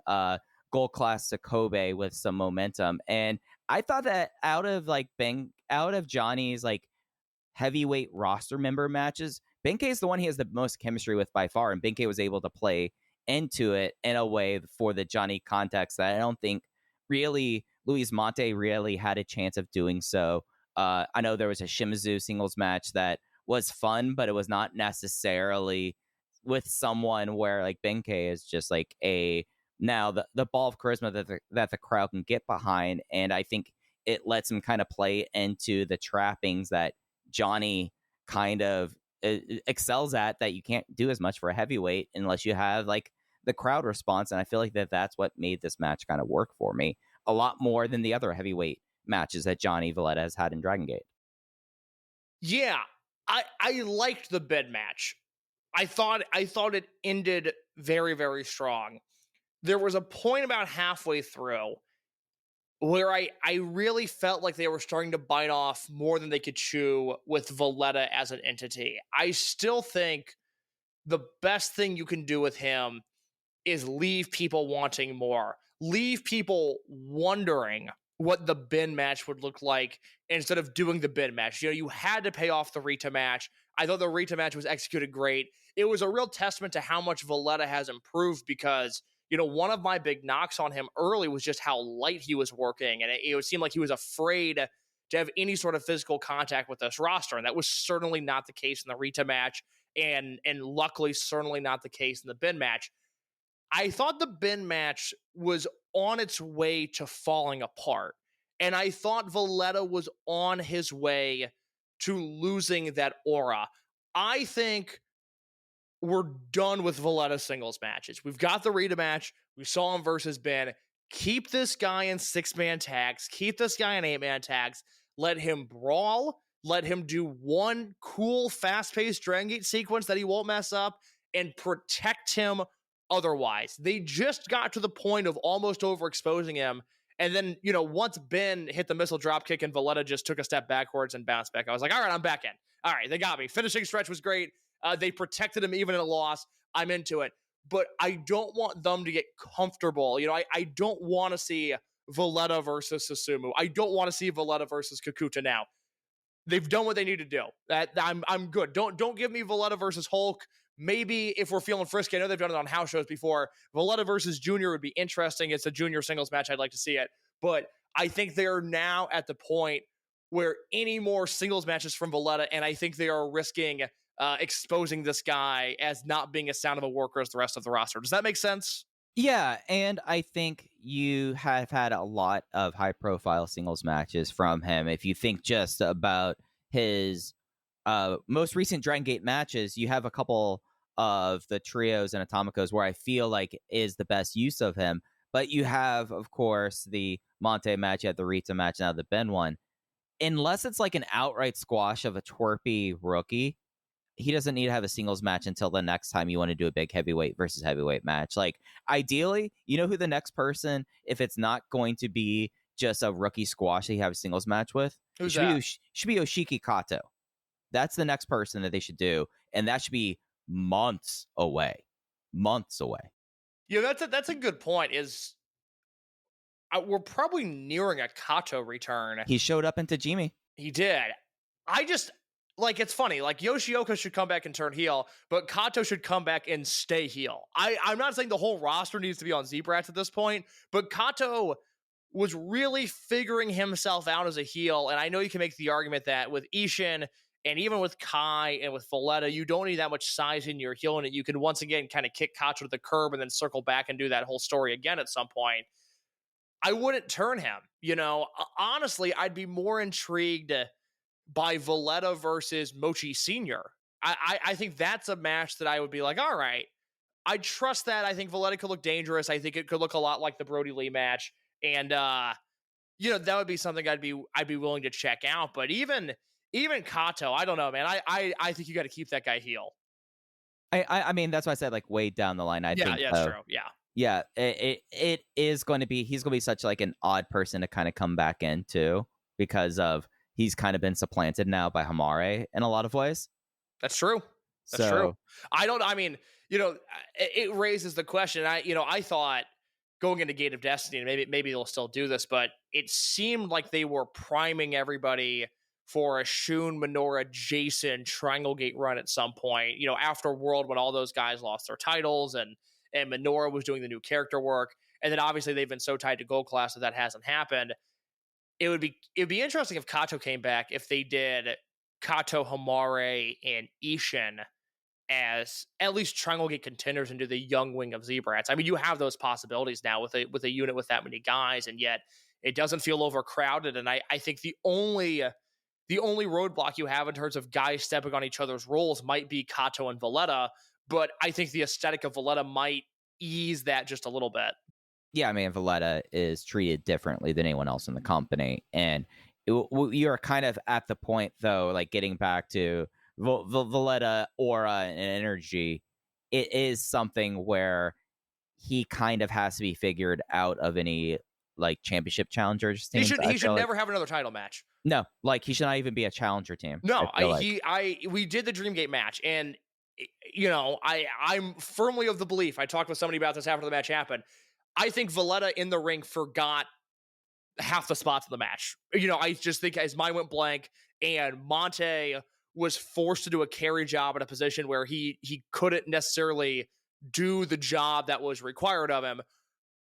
Gold Class to Kobe with some momentum. And I thought that out of Johnny's like heavyweight roster member matches, Benkei is the one he has the most chemistry with by far, and Benkei was able to play into it in a way for the Johnny context that I don't think really Luis Monte really had a chance of doing so. I know there was a Shimizu singles match that was fun, but it was not necessarily with someone where like Benkei is just like now the ball of charisma that the crowd can get behind, and I think it lets him kind of play into the trappings that Johnny kind of excels at that you can't do as much for a heavyweight unless you have like the crowd response. And I feel like that's what made this match kind of work for me a lot more than the other heavyweight matches that Gianni Valletta has had in Dragongate. Yeah, I liked the bed match. I thought it ended very, very strong. There was a point about halfway through where I really felt like they were starting to bite off more than they could chew with Valletta as an entity. I still think the best thing you can do with him is leave people wanting more. Leave people wondering what the bin match would look like instead of doing the bin match. You know, you had to pay off the Riiita match. I thought the Riiita match was executed great. It was a real testament to how much Valletta has improved because, you know, one of my big knocks on him early was just how light he was working. And it seemed like he was afraid to have any sort of physical contact with this roster. And that was certainly not the case in the Riiita match. And luckily, certainly not the case in the bin match. I thought the bin match was on its way to falling apart. And I thought Valletta was on his way to losing that aura. I think we're done with Valletta singles matches. We've got the Riiita match. We saw him versus Ben. Keep this guy in 6-man tags. Keep this guy in 8-man tags. Let him brawl. Let him do one cool, fast-paced Dragongate sequence that he won't mess up and protect him otherwise. They just got to the point of almost overexposing him. And then, you know, once Ben hit the missile dropkick and Valletta just took a step backwards and bounced back, I was like, all right, I'm back in. All right, they got me. Finishing stretch was great. They protected him even in a loss. I'm into it. But I don't want them to get comfortable. You know, I don't want to see Valletta versus Susumu. I don't want to see Valletta versus Kakuta now. They've done what they need to do. I'm good. Don't give me Valletta versus Hulk. Maybe if we're feeling frisky, I know they've done it on house shows before. Valletta versus Junior would be interesting. It's a junior singles match. I'd like to see it. But I think they're now at the point where any more singles matches from Valletta, and I think they are risking exposing this guy as not being as sound of a worker as the rest of the roster. Does that make sense? Yeah, and I think you have had a lot of high-profile singles matches from him. If you think just about his most recent Dragongate matches, you have a couple of the trios and Atomicos where I feel like is the best use of him. But you have, of course, the Monte match, you have the Riiita match, now the Ben one. Unless it's like an outright squash of a twerpy rookie, he doesn't need to have a singles match until the next time you want to do a big heavyweight versus heavyweight match. Like, ideally, you know who the next person, if it's not going to be just a rookie squash that you have a singles match with? Who's that? Should be Yoshiki Kato. That's the next person that they should do, and that should be months away. months away. Yeah, that's a good point. We're probably nearing a Kato return. He showed up in Tajimi. He did. I just like it's funny. Like Yoshioka should come back and turn heel, but Kato should come back and stay heel. I'm not saying the whole roster needs to be on Z-Brats at this point, but Kato was really figuring himself out as a heel, and I know you can make the argument that with Ishin and even with Kai and with Valletta, you don't need that much size in your heel, and you can once again kind of kick Kato to the curb and then circle back and do that whole story again at some point. I wouldn't turn him. Honestly, I'd be more intrigued by Valletta versus Mochi Sr. I think that's a match that I would be like, all right, I trust that. I think Valletta could look dangerous. I think it could look a lot like the Brody Lee match. And, that would be something I'd be willing to check out. But even Kato, I don't know, man. I think you got to keep that guy heel. I mean, that's why I said like way down the line. I think that's true. Yeah. Yeah, it is going to be, he's going to be such like an odd person to kind of come back into because of he's kind of been supplanted now by Homare in a lot of ways. That's true. That's true. It raises the question. I thought going into Gate of Destiny, and maybe they'll still do this, but it seemed like they were priming everybody for a Shun, Minoura, Jason Triangle Gate run at some point, after World when all those guys lost their titles and Minoura was doing the new character work. And then obviously they've been so tied to Gold Class that hasn't happened. It'd be interesting if Kato came back, if they did Kato, Homare, and Ishin as at least Triangle Gate contenders into the young wing of Z-Brats. I mean, you have those possibilities now with a unit with that many guys, and yet it doesn't feel overcrowded. And I think the only roadblock you have in terms of guys stepping on each other's roles might be Kato and Valletta. But I think the aesthetic of Valletta might ease that just a little bit. Yeah, I mean, Valletta is treated differently than anyone else in the company. And you're kind of at the point, though, like getting back to Valletta aura and energy, it is something where he kind of has to be figured out of any like championship challengers teams. He should never have another title match. No, like he should not even be a challenger team. No, we did the Dreamgate match, and I'm firmly of the belief, I talked with somebody about this after the match happened, I think Valletta in the ring forgot half the spots of the match. I just think his mind went blank, and Monte was forced to do a carry job in a position where he couldn't necessarily do the job that was required of him.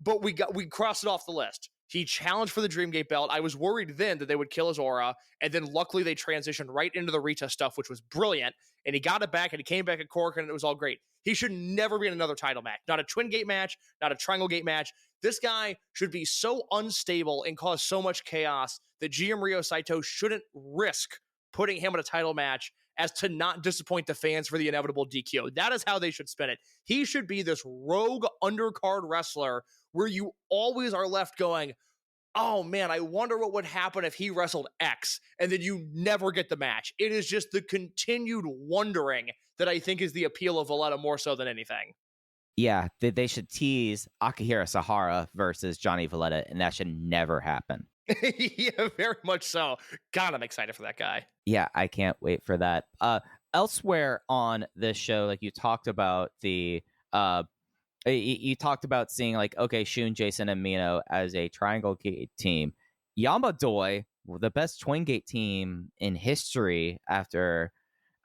But we crossed it off the list. He challenged for the Dreamgate belt. I was worried then that they would kill his aura, and then luckily they transitioned right into the Riiita stuff, which was brilliant, and he got it back, and he came back at Cork, and it was all great. He should never be in another title match. Not a Twin Gate match, not a Triangle Gate match. This guy should be so unstable and cause so much chaos that GM Ryo Saito shouldn't risk putting him in a title match as to not disappoint the fans for the inevitable DQ. That is how they should spin it. He should be this rogue undercard wrestler where you always are left going, oh man, I wonder what would happen if he wrestled X, and then you never get the match. It is just the continued wondering that I think is the appeal of Valletta more so than anything. Yeah, they should tease Akihira Sahara versus Gianni Valletta, and that should never happen. Yeah, very much so. God, I'm excited for that guy. Yeah, I can't wait for that. Elsewhere on this show, like you talked about you talked about seeing like, okay, Shun, Jason, and Mino as a Triangle Gate team. Yamadoi, the best Twin Gate team in history after,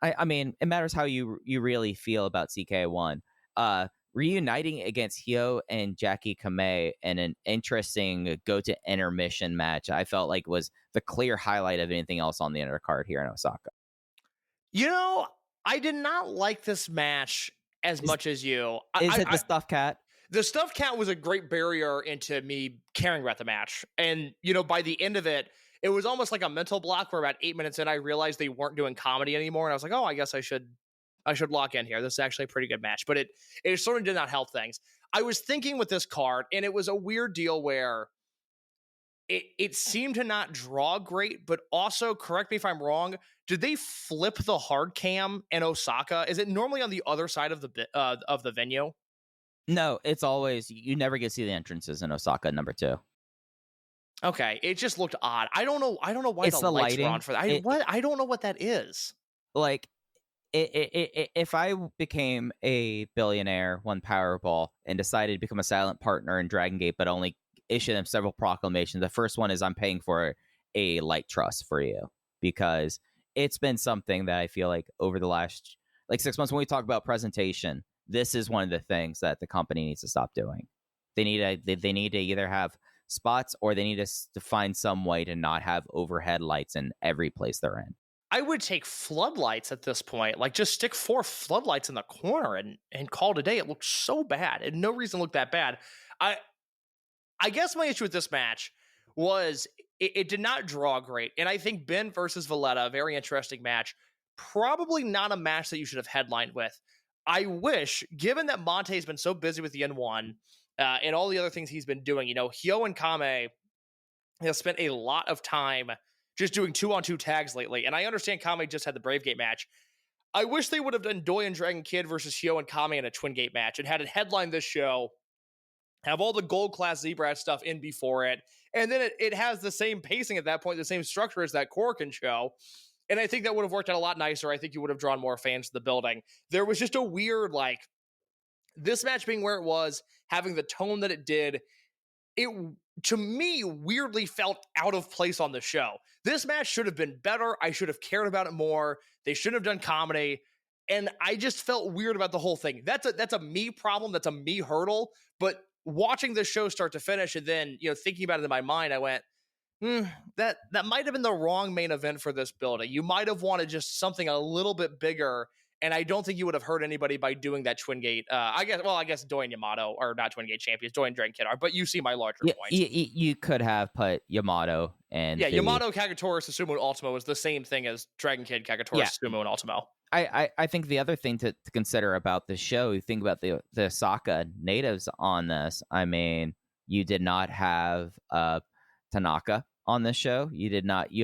I mean, it matters how you really feel about CK1. Reuniting against Hyo and Jackie Kamei in an interesting go-to intermission match, I felt like was the clear highlight of anything else on the undercard here in Osaka. I did not like this match as much as you. Is it the Stuffed Cat? The Stuffed Cat was a great barrier into me caring about the match. And, by the end of it, it was almost like a mental block where about 8 minutes in, I realized they weren't doing comedy anymore. And I was like, oh, I guess I should lock in here. This is actually a pretty good match. But it sort of did not help things. I was thinking with this card, and it was a weird deal where it seemed to not draw great, but also, correct me if I'm wrong, did they flip the hard cam in Osaka? Is it normally on the other side of the venue? No, it's always, you never get to see the entrances in Osaka number 2. Okay, it just looked odd. I don't know why it's the lights lighting. were on for that. I don't know what that is. Like, if I became a billionaire, won Powerball, and decided to become a silent partner in Dragongate, but only issue them several proclamations, the first one is I'm paying for a light trust for you, because it's been something that I feel like over the last 6 months, when we talk about presentation, this is one of the things that the company needs to stop doing. They need to either have spots, or they need to find some way to not have overhead lights in every place they're in. I would take floodlights at this point. Like, just stick 4 floodlights in the corner and call it a day. It looked so bad, and no reason to look that bad. I guess my issue with this match was it did not draw great. And I think Ben versus Valletta, a very interesting match, probably not a match that you should have headlined with. I wish, given that Monte's been so busy with the N1 and all the other things he's been doing, Hyo and Kame has spent a lot of time just doing 2-on-2 tags lately. And I understand Kame just had the Brave Gate match. I wish they would have done Doi and Dragon Kid versus Hyo and Kame in a Twin Gate match and had it headline this show, have all the gold class Z-Brat stuff in before it, and then it has the same pacing at that point, the same structure as that Korakuen show. And I think that would have worked out a lot nicer. I think you would have drawn more fans to the building. There was just a weird, this match being where it was, having the tone that it did, it, to me, weirdly felt out of place on the show. This match should have been better. I should have cared about it more. They shouldn't have done comedy. And I just felt weird about the whole thing. That's a me problem. That's a me hurdle. But watching this show start to finish, and then, thinking about it in my mind, I went, that might have been the wrong main event for this building. You might have wanted just something a little bit bigger, and I don't think you would have hurt anybody by doing that Twin Gate. I guess Doi and Yamato are not Twin Gate champions. Doi and Dragon Kid are, but you see my larger point. You could have put Yamato and... Yeah, Yamato, Kagetora, Susumu, and Ultimo was the same thing as Dragon Kid, Kagetora, Susumu, and Ultimo. I think the other thing to consider about the show, you think about the Osaka natives on this. I mean, you did not have Tanaka on this show. You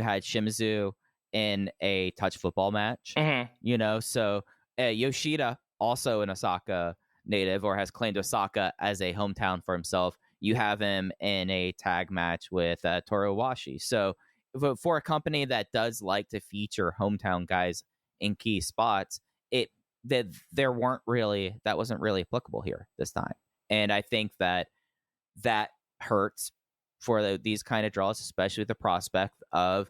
had Shimizu in a touch football match. Mm-hmm. So Yoshida, also an Osaka native, or has claimed Osaka as a hometown for himself. You have him in a tag match with Toru Owashi. So for a company that does like to feature hometown guys in key spots, that wasn't really applicable here this time. And I think that hurts for these kind of draws, especially with the prospect of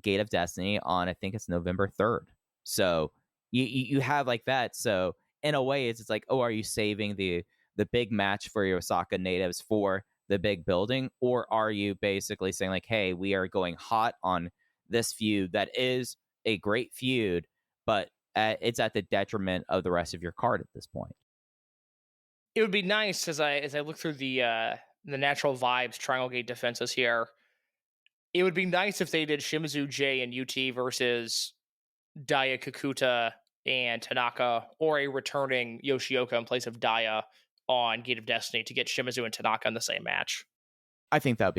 Gate of Destiny on, I think it's November 3rd. So you have like that. So in a way, it's like, oh, are you saving the big match for your Osaka natives for the big building? Or are you basically saying like, hey, we are going hot on this feud that is a great feud, but it's at the detriment of the rest of your card at this point? It would be nice, as I look through the natural vibes, Triangle Gate defenses here, it would be nice if they did Shimizu J and UT versus Daya Kakuta and Tanaka, or a returning Yoshioka in place of Daya on Gate of Destiny to get Shimizu and Tanaka in the same match. I think that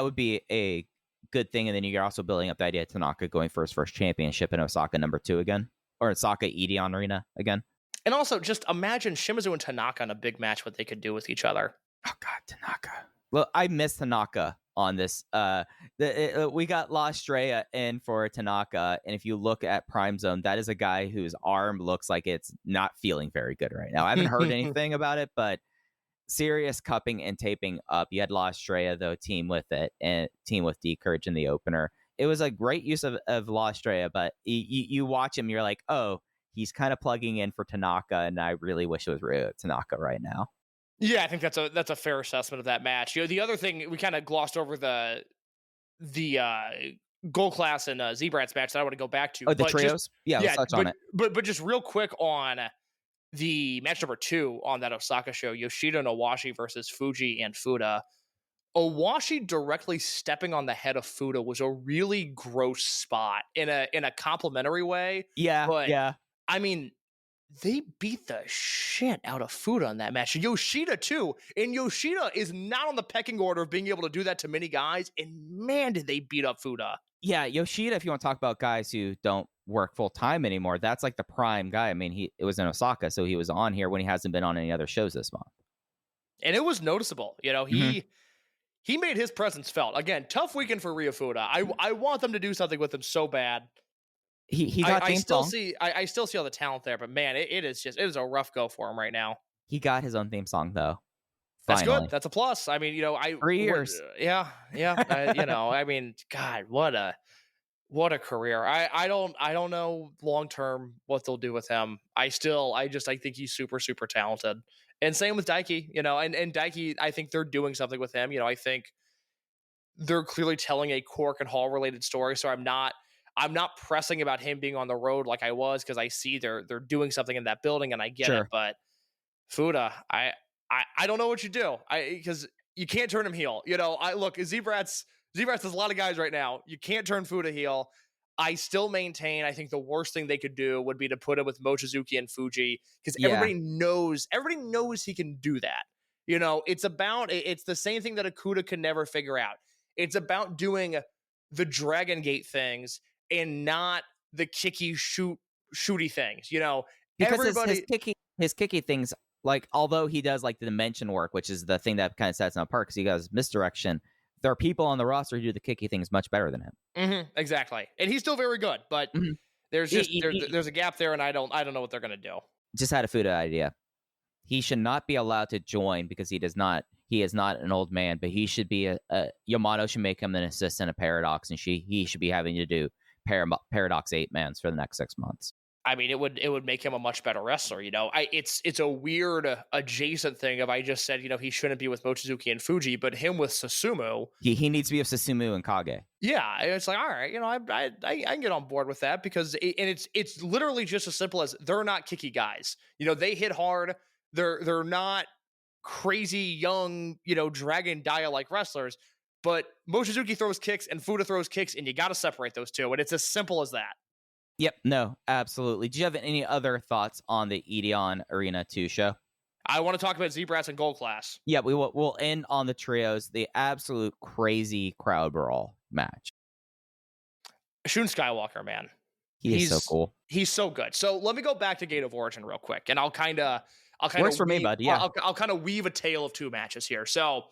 would be a good thing. And then you're also building up the idea of Tanaka going for his first championship in Osaka #2 again, or Osaka Edion Arena again. And also, just imagine Shimizu and Tanaka in a big match, what they could do with each other. Oh God, Tanaka. Well, I miss Tanaka on this. We got La Estrella in for Tanaka, and if you look at Prime Zone, that is a guy whose arm looks like it's not feeling very good right now. I haven't heard anything about it, but serious cupping and taping up. You had La Estrella, though, team with D Courage in the opener. It was a great use of La Estrella, but you watch him, you're like, oh, he's kind of plugging in for Tanaka, and I really wish it was Ryo Tanaka right now. Yeah, I think that's a fair assessment of that match. The other thing, we kind of glossed over the Gold Class and Z-Brats match that I want to go back to. Oh, the trios? Let's touch on it. But just real quick on the match number 2 on that Osaka show, Yoshida and Owashi versus Fuji and Fuda. Owashi directly stepping on the head of Fuda was a really gross spot in a complimentary way. Yeah, but, yeah. I mean, they beat the shit out of Fuda in that match. Yoshida, too. And Yoshida is not on the pecking order of being able to do that to many guys. And man, did they beat up Fuda. Yeah, Yoshida, if you want to talk about guys who don't work full time anymore, that's like the prime guy. I mean, it was in Osaka, so he was on here when he hasn't been on any other shows this month. And it was noticeable. He made his presence felt. Again, tough weekend for Ryo Fuda. I want them to do something with him so bad. He got I theme still song. see I still see all the talent there, but man, it is a rough go for him right now. He got his own theme song though. That's Finally. good. That's a plus. I mean, 3 years. Yeah. I mean, God, what a career. I don't know long term what they'll do with him. I think he's super super talented. And same with Daiki, and Daiki, I think they're doing something with him. I think they're clearly telling a Cork and Hall related story. So I'm not pressing about him being on the road like I was, because I see they're doing something in that building and I get it. But Fuda, I don't know what you do. Because you can't turn him heel. I look, Z-Brats, there's a lot of guys right now. You can't turn Fuda heel. I still maintain, I think the worst thing they could do would be to put him with Mochizuki and Fuji, because everybody knows he can do that. It's the same thing that Akuda could never figure out. It's about doing the Dragongate things and not the kicky shooty things. Because everybody his kicky things, like, although he does like the dimension work, which is the thing that kind of sets him apart because he does misdirection, there are people on the roster who do the kicky things much better than him. Mm-hmm, exactly. And he's still very good, but there's just there's a gap there, and I don't know what they're gonna do. Just had a Fuda idea. He should not be allowed to join because he is not an old man, but he should be Yamato should make him an assistant at Paradox, and he should be having to do Paradox 8-mans for the next 6 months. I mean, it would make him a much better wrestler. It's a weird adjacent thing if I just said, he shouldn't be with Mochizuki and Fuji, but him with Susumu. He needs to be with Susumu and Kage. Yeah, it's like, all right, I can get on board with that, because it's literally just as simple as they're not kicky guys. They hit hard. They're not crazy young, dragon dia like wrestlers, but Mochizuki throws kicks and Fuda throws kicks, and you got to separate those two, and it's as simple as that. Yep, no, absolutely. Do you have any other thoughts on the Edion Arena 2 show? I want to talk about Z-Brats and Gold Class. Yeah, we'll end on the trios, the absolute crazy crowd brawl match. Shun Skywalker, man. He's so cool. He's so good. So let me go back to Gate of Origin real quick, and I'll kind of works for me, bud. Yeah, I'll kind of weave a tale of two matches here. So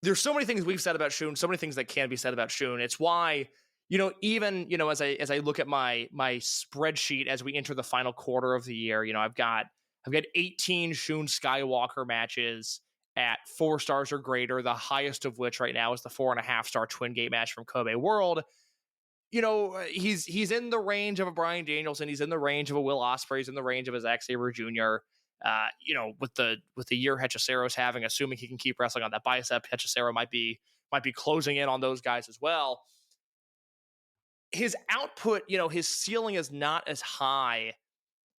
there's so many things we've said about Shun, so many things that can be said about Shun. It's why, even as I look at my spreadsheet as we enter the final quarter of the year, I've got 18 Shun Skywalker matches at 4 stars or greater, the highest of which right now is the 4.5-star Twin Gate match from Kobe World. He's in the range of a Bryan Danielson, he's in the range of a Will Ospreay, he's in the range of a Zack Sabre Jr. With the year Hechisero's having, assuming he can keep wrestling on that bicep, Hechicero might be closing in on those guys as well. His output, his ceiling is not as high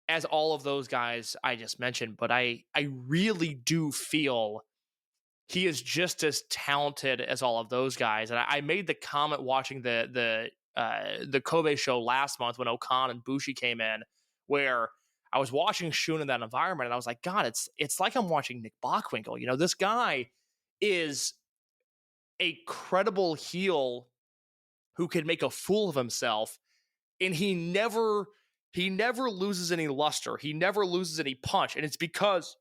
as all of those guys I just mentioned, but I really do feel he is just as talented as all of those guys. And I made the comment watching the Kobe show last month when Okan and Bushi came in, where I was watching Shun in that environment, and I was like, God, it's like I'm watching Nick Bockwinkel. This guy is a credible heel who can make a fool of himself, and he never loses any luster. He never loses any punch, and it's because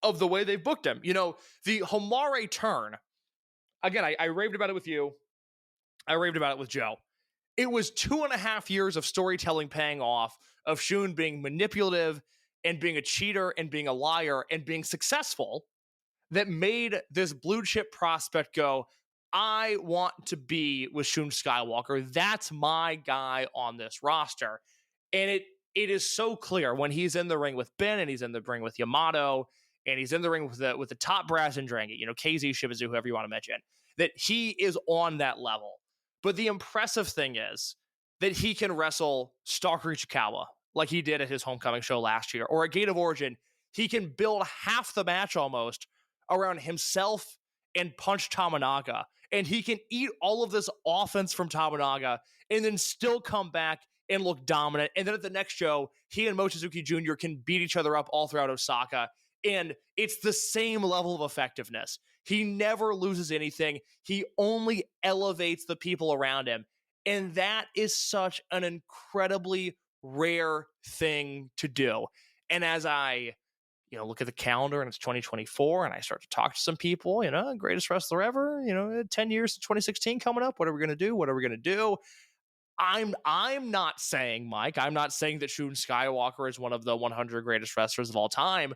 of the way they've booked him. The Homare turn, again, I raved about it with you. I raved about it with Joe. It was 2.5 years of storytelling paying off, of Shun being manipulative and being a cheater and being a liar and being successful, that made this blue chip prospect go, I want to be with Shun Skywalker. That's my guy on this roster. And it is so clear when he's in the ring with Ben, and he's in the ring with Yamato, and he's in the ring with the top brass in Dragongate, KZ, Shibuzu, whoever you want to mention, that he is on that level. But the impressive thing is that he can wrestle Stalker Ichikawa like he did at his homecoming show last year, or at Gate of Origin. He can build half the match almost around himself and punch Tominaga, and he can eat all of this offense from Tominaga and then still come back and look dominant. And then at the next show, he and Mochizuki Jr. can beat each other up all throughout Osaka, and it's the same level of effectiveness. He never loses anything. He only elevates the people around him, and that is such an incredibly rare thing to do. And as I look at the calendar and it's 2024 and I start to talk to some people, greatest wrestler ever, 10 years to 2016 coming up. What are we going to do? I'm not saying, Mike, I'm not saying that Shun Skywalker is one of the 100 greatest wrestlers of all time,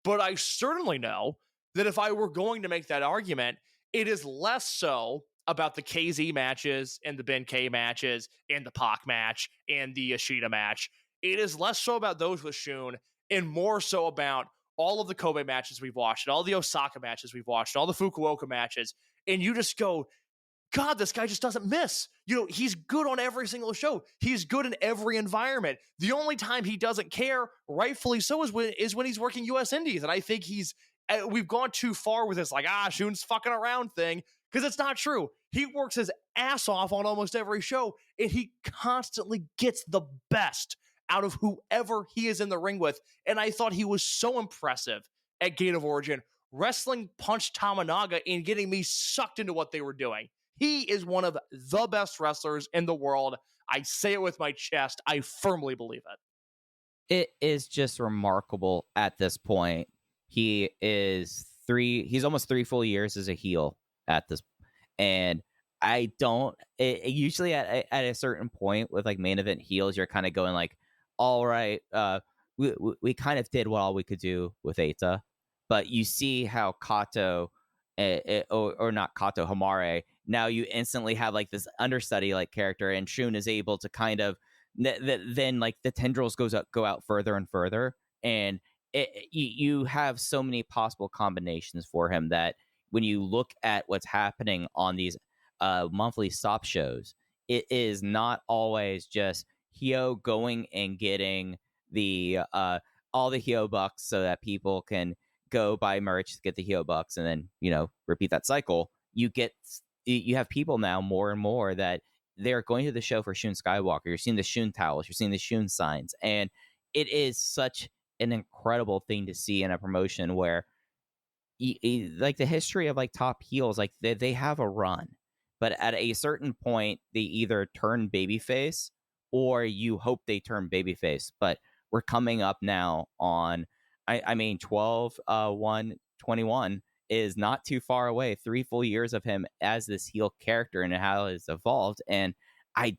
but I certainly know that if I were going to make that argument, it is less so about the KZ matches and the Ben K matches and the Pac match and the Ishida match. It is less so about those with Shun and more so about all of the Kobe matches we've watched and all the Osaka matches we've watched and all the Fukuoka matches. And you just go, God, this guy just doesn't miss. He's good on every single show. He's good in every environment. The only time he doesn't care, rightfully so, is when he's working U.S. Indies. And I think we've gone too far with this, like, Shun's fucking around thing, because it's not true. He works his ass off on almost every show, and he constantly gets the best out of whoever he is in the ring with. And I thought he was so impressive at Gate of Origin, wrestling Punch Tamanaga and getting me sucked into what they were doing. He is one of the best wrestlers in the world. I say it with my chest. I firmly believe it. It is just remarkable at this point. He's almost 3 full years as a heel at this. And usually at a certain point with like main event heels, you're kind of going like, all right, we kind of did what all we could do with Eita. But you see how Kato, or not Kato, Homare, now you instantly have like this understudy like character, and Shun is able to kind of then like the tendrils go out further and further, and you have so many possible combinations for him that when you look at what's happening on these monthly stop shows, it is not always just Hyo going and getting the all the Hyo bucks so that people can go buy merch to get the Hyo bucks and then repeat that cycle. You have people now more and more that they're going to the show for Shun Skywalker. You're seeing the Shun towels, you're seeing the Shun signs, and it is such an incredible thing to see in a promotion where like the history of like top heels, like they have a run, but at a certain point they either turn babyface or you hope they turn babyface. But we're coming up now on 12/1/21 is not too far away. 3 full years of him as this heel character and how it's evolved, and I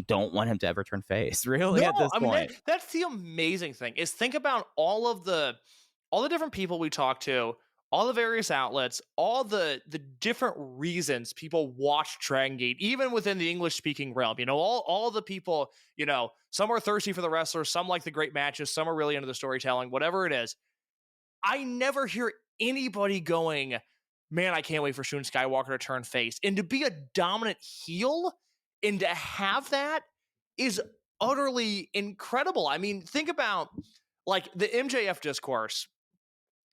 don't want him to ever turn face, really. No, at this point. That's the amazing thing is think about all the different people we talk to, all the various outlets, all the different reasons people watch Dragon Gate, even within the English speaking realm. All the people, some are thirsty for the wrestlers, some like the great matches, some are really into the storytelling, whatever it is. I never hear anybody going, man, I can't wait for Shun Skywalker to turn face. And to be a dominant heel and to have that is utterly incredible. I mean, think about like the MJF discourse.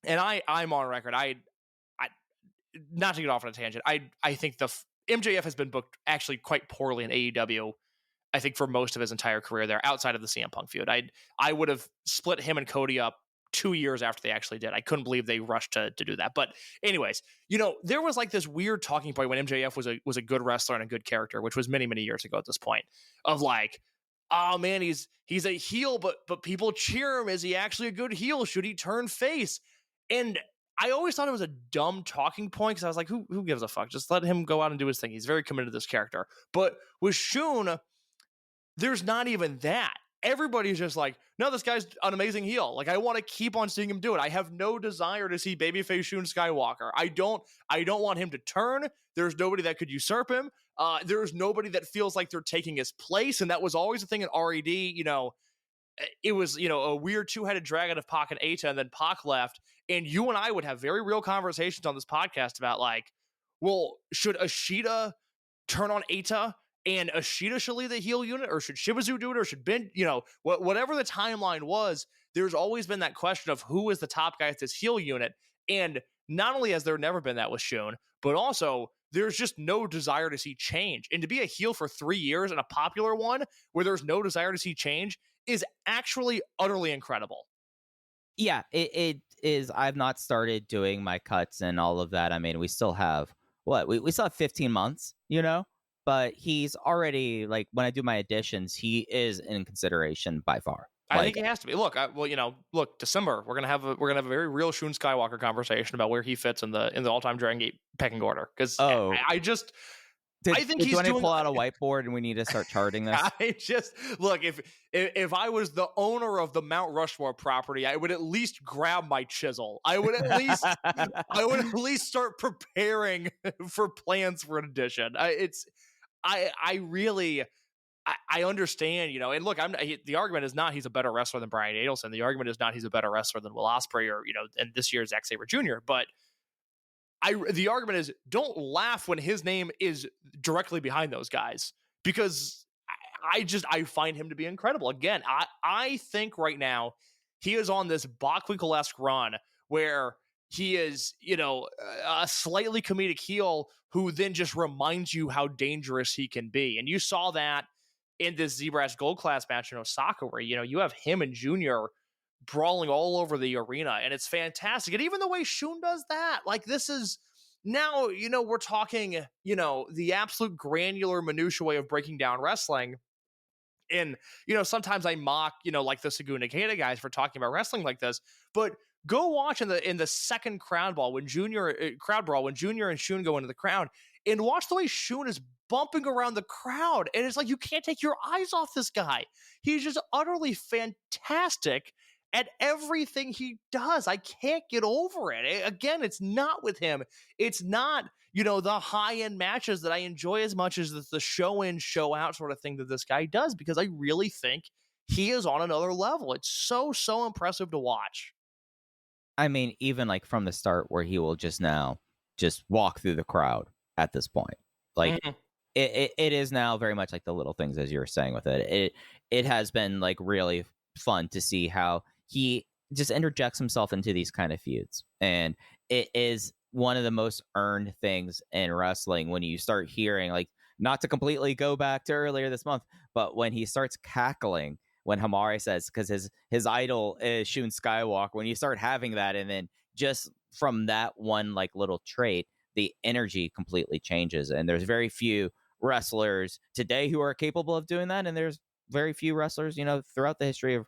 And I'm on record. I not to get off on a tangent. I think the MJF has been booked actually quite poorly in AEW. I think for most of his entire career there, outside of the CM Punk feud. I would have split him and Cody up 2 years after they actually did. I couldn't believe they rushed to do that. But anyways, there was like this weird talking point when MJF was a good wrestler and a good character, which was many, many years ago at this point, of like, oh man, he's a heel, but people cheer him. Is he actually a good heel? Should he turn face? And I always thought it was a dumb talking point because I was like, who gives a fuck? Just let him go out and do his thing. He's very committed to this character. But with Shun, there's not even that. Everybody's just like, no, this guy's an amazing heel. Like, I want to keep on seeing him do it. I have no desire to see babyface Shun Skywalker. I don't want him to turn. There's nobody that could usurp him. There's nobody that feels like they're taking his place. And that was always the thing in RED. It was, a weird 2-headed dragon of Pac and Eita, and then Pac left. And you and I would have very real conversations on this podcast about like, well, should Ishida turn on Eita? And Ishida should lead the heel unit, or should Shibuzu do it, or should Ben, whatever the timeline was, there's always been that question of who is the top guy at this heel unit. And not only has there never been that with Shun, but also there's just no desire to see change. And to be a heel for 3 years and a popular one where there's no desire to see change is actually utterly incredible. Yeah, it is. I've not started doing my cuts and all of that. I mean, we still have we still have 15 months, but he's already, like, when I do my additions, he is in consideration by far. I think he has to be. Look, December, we're gonna have a very real Shun Skywalker conversation about where he fits in the all-time Dragon Gate pecking order. Because I think he's do I need to doing. pull out a whiteboard and we need to start charting this? I just look if I was the owner of the Mount Rushmore property, I would at least grab my chisel. I would at least start preparing for plans for an addition. I really understand, and look, the argument is not he's a better wrestler than Bryan Danielson. The argument is not he's a better wrestler than Will Ospreay or and this year's Zack Sabre Jr. But the argument is don't laugh when his name is directly behind those guys, because I find him to be incredible. Again, I think right now he is on this Bockwinkel-esque run where he is, a slightly comedic heel who then just reminds you how dangerous he can be. And you saw that in this Z-Brats Gold Class match in Osaka, where, you have him and Junior brawling all over the arena, and it's fantastic. And even the way Shun does that, like, this is now, we're talking, the absolute granular minutiae way of breaking down wrestling. And, sometimes I mock, like the Saguna Kata guys for talking about wrestling like this, but go watch in the second crowd brawl when Junior and Shun go into the crowd, and watch the way Shun is bumping around the crowd. And it's like, you can't take your eyes off this guy. He's just utterly fantastic at everything he does. I can't get over it. Again, it's not with him. It's not, the high-end matches that I enjoy as much as the show-in, show-out sort of thing that this guy does, because I really think he is on another level. It's so impressive to watch. I mean, even like from the start where he will just walk through the crowd at this point. Like, it is now very much like the little things, as you were saying with it. It has been like really fun to see how he just interjects himself into these kind of feuds. And it is one of the most earned things in wrestling when you start hearing, like, not to completely go back to earlier this month, but when he starts cackling, when Homare says, because his idol is Shun Skywalker, when you start having that, and then just from that one like little trait, the energy completely changes. And there's very few wrestlers today who are capable of doing that. And there's very few wrestlers, throughout the history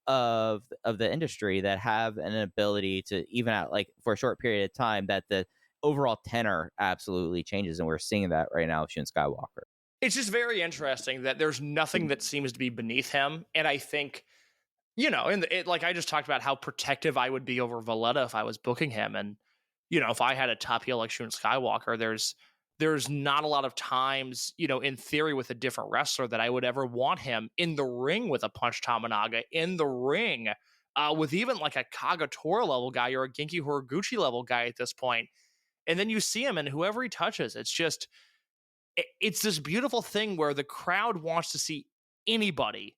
of the industry that have an ability to, even out like for a short period of time, that the overall tenor absolutely changes. And we're seeing that right now with Shun Skywalker. It's just very interesting that there's nothing that seems to be beneath him. And I think, like I just talked about how protective I would be over Valletta if I was booking him. And, if I had a top heel like Shun Skywalker, there's not a lot of times, in theory with a different wrestler that I would ever want him in the ring with a Punch Tominaga, in the ring with even like a Kagatora level guy or a Genki Horiguchi level guy at this point. And then you see him and whoever he touches, it's this beautiful thing where the crowd wants to see anybody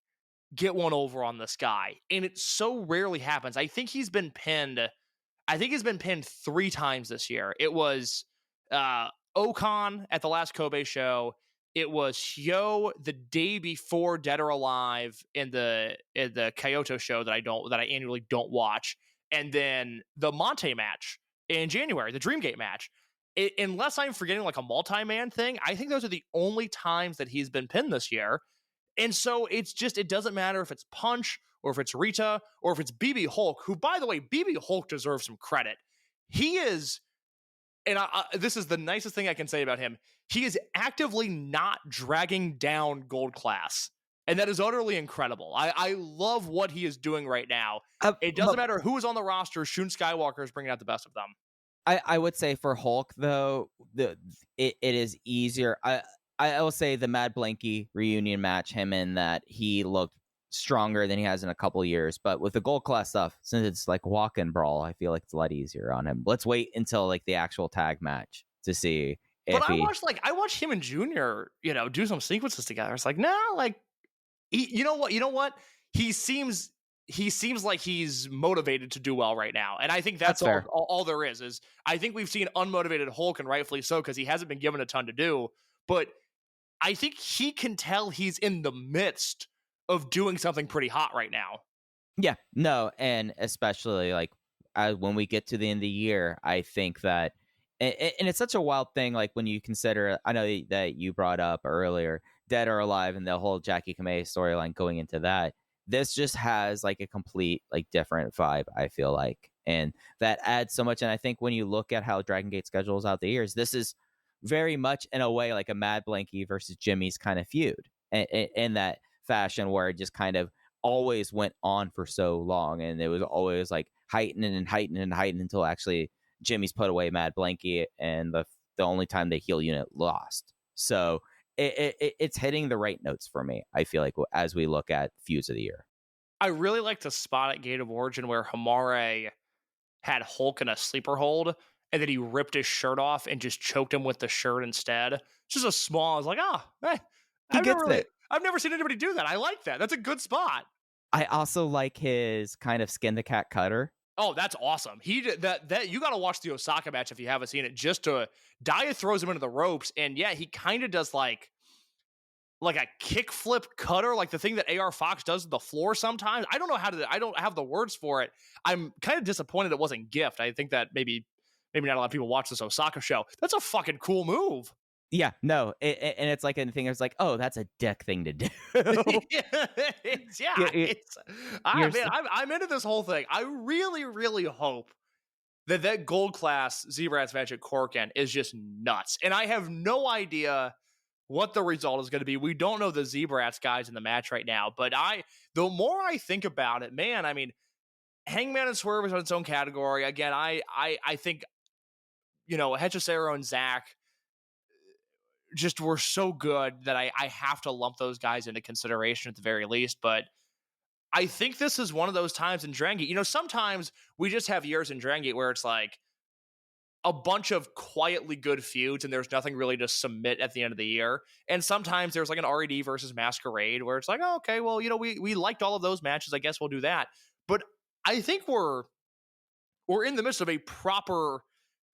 get one over on this guy. And it so rarely happens. I think he's been pinned 3 times this year. It was Okan at the last Kobe show. It was Hyo the day before Dead or Alive in the Kyoto show that I annually don't watch. And then the Monte match in January, the Dreamgate match. Unless I'm forgetting like a multi-man thing, I think those are the only times that he's been pinned this year. And so it doesn't matter if it's Punch or if it's Riiita or if it's BB Hulk, who, by the way, BB Hulk deserves some credit. He is, and this is the nicest thing I can say about him, he is actively not dragging down Gold Class. And that is utterly incredible. I love what he is doing right now. It doesn't matter who is on the roster, Shun Skywalker is bringing out the best of them. I would say for Hulk, though, it is easier. I will say the Mad Blanky reunion match, him in that he looked stronger than he has in a couple of years. But with the Gold Class stuff, since it's like walk and brawl, I feel like it's a lot easier on him. Let's wait until like the actual tag match to see. But I watched him and Junior, do some sequences together. It's like, no, like, you know what? He seems like he's motivated to do well right now. And I think that's all there is I think we've seen unmotivated Hulk, and rightfully so, because he hasn't been given a ton to do. But I think he can tell he's in the midst of doing something pretty hot right now. Yeah, no. And especially like when we get to the end of the year, I think that, and it's such a wild thing. Like when you consider, I know that you brought up earlier, Dead or Alive and the whole Jackie Kamei storyline going into that. This just has like a complete like different vibe, I feel like. And that adds so much. And I think when you look at how Dragongate schedules out the years, this is very much in a way like a Mad Blankey versus Jimmy's kind of feud in that fashion, where it just kind of always went on for so long, and it was always like heightening and heightening and heightening until actually Jimmy's put away Mad Blankey, and the only time the heel unit lost. So it's hitting the right notes for me, I feel like, as we look at feuds of the year. I really like the spot at Gate of Origin where Homare had Hulk in a sleeper hold, and then he ripped his shirt off and just choked him with the shirt instead. Just a small, I was like, hey, he gets it. I've never seen anybody do that. I like that. That's a good spot. I also like his kind of skin the cat cutter. Oh, that's awesome. He did that you got to watch the Osaka match if you haven't seen it. Just to Dia throws him into the ropes, and yeah, he kind of does like a kickflip cutter, like the thing that AR Fox does to the floor sometimes. I don't know I don't have the words for it. I'm kind of disappointed it wasn't Gift. I think that maybe not a lot of people watch this Osaka show. That's a fucking cool move. Yeah, no, and it's like a thing. It's like, oh, that's a dick thing to do. I'm into this whole thing. I really, really hope that gold class Z-Brats match at Corkin is just nuts. And I have no idea what the result is going to be. We don't know the Z-Brats guys in the match right now, but the more I think about it, man, I mean, Hangman and Swerve is on its own category. Again, I think, Hechicero and Zach just were so good that I have to lump those guys into consideration at the very least. But I think this is one of those times in Dragongate. Sometimes we just have years in Dragongate where it's like a bunch of quietly good feuds and there's nothing really to submit at the end of the year. And sometimes there's like an RED versus Masquerade where it's like, oh, okay, well, we liked all of those matches. I guess we'll do that. But I think we're in the midst of a proper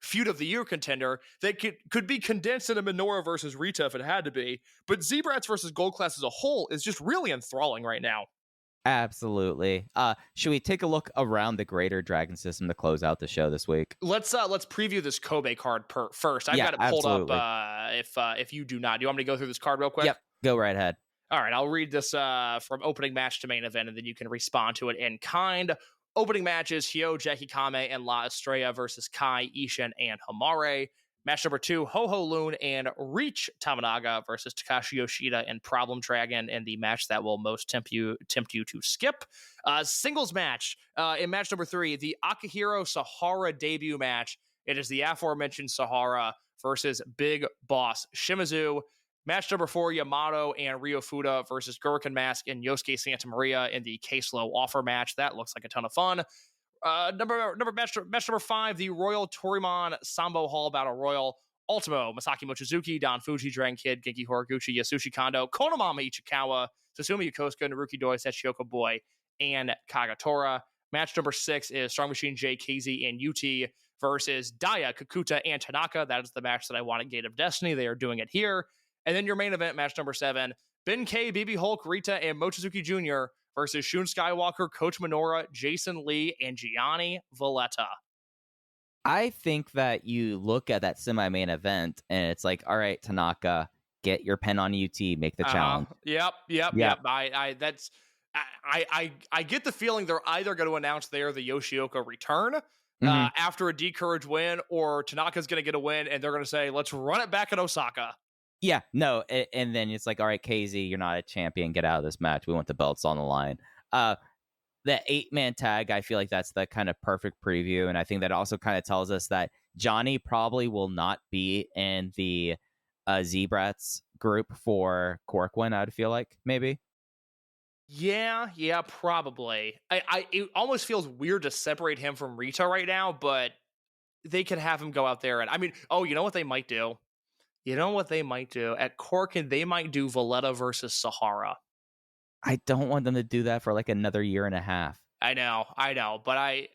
feud of the year contender that could be condensed into Minoura versus Riiita if it had to be. But Z-Brats versus Gold Class as a whole is just really enthralling right now. Absolutely. Should we take a look around the greater Dragon system to close out the show this week? Let's preview this Kobe card first. I've got it pulled up. If you do not, do you want me to go through this card real quick? Yep. Go right ahead. All right, I'll read this from opening match to main event, and then you can respond to it in kind. Opening matches: Hyo, Jackie Kame, and La Estrella versus Kai, Ishin, and Homare. Match number 2, Ho-Ho Loon and Reach Tamanaga versus Takashi Yoshida and Problem Dragon in the match that will most tempt you to skip. Singles match in match number 3, the Akihiro Sahara debut match. It is the aforementioned Sahara versus Big Boss Shimizu. Match number 4, Yamato and Ryo Fuda versus Gurken Mask and Yosuke Santa Maria in the Case-Low offer match. That looks like a ton of fun. Match number 5, the Royal Torimon Sambo Hall Battle Royal. Ultimo, Masaki Mochizuki, Don Fuji, Dragon Kid, Genki Horiguchi, Yasushi Kondo, Konomama Ichikawa, Susumu Yokosuka, Naruki Doi, Sachiyoko Boy, and Kagatora. Match number 6 is Strong Machine J, KZ, and UT versus Daya, Kakuta, and Tanaka. That is the match that I want at Gate of Destiny. They are doing it here. And then your main event, match number 7, Ben K, BB Hulk, Riiita, and Mochizuki Jr. versus Shun Skywalker, Kota Minoura, Jason Lee, and Gianni Valletta. I think that you look at that semi-main event and it's like, all right, Tanaka, get your pen on UT, make the challenge. Yep. I get the feeling they're either going to announce there the Yoshioka return after a D-Courage win, or Tanaka's going to get a win and they're going to say, let's run it back at Osaka. Yeah, no, and then it's like, all right, KZ, you're not a champion. Get out of this match. We want the belts on the line. The 8-man tag, I feel like that's the kind of perfect preview, and I think that also kind of tells us that Johnny probably will not be in the Z-Brats group for Corkwin, I'd feel like, maybe. Yeah, probably. It almost feels weird to separate him from Riiita right now, but they could have him go out there, and I mean, you know what they might do? At Corkin, they might do Valletta versus Sahara. I don't want them to do that for like another year and a half. I know, but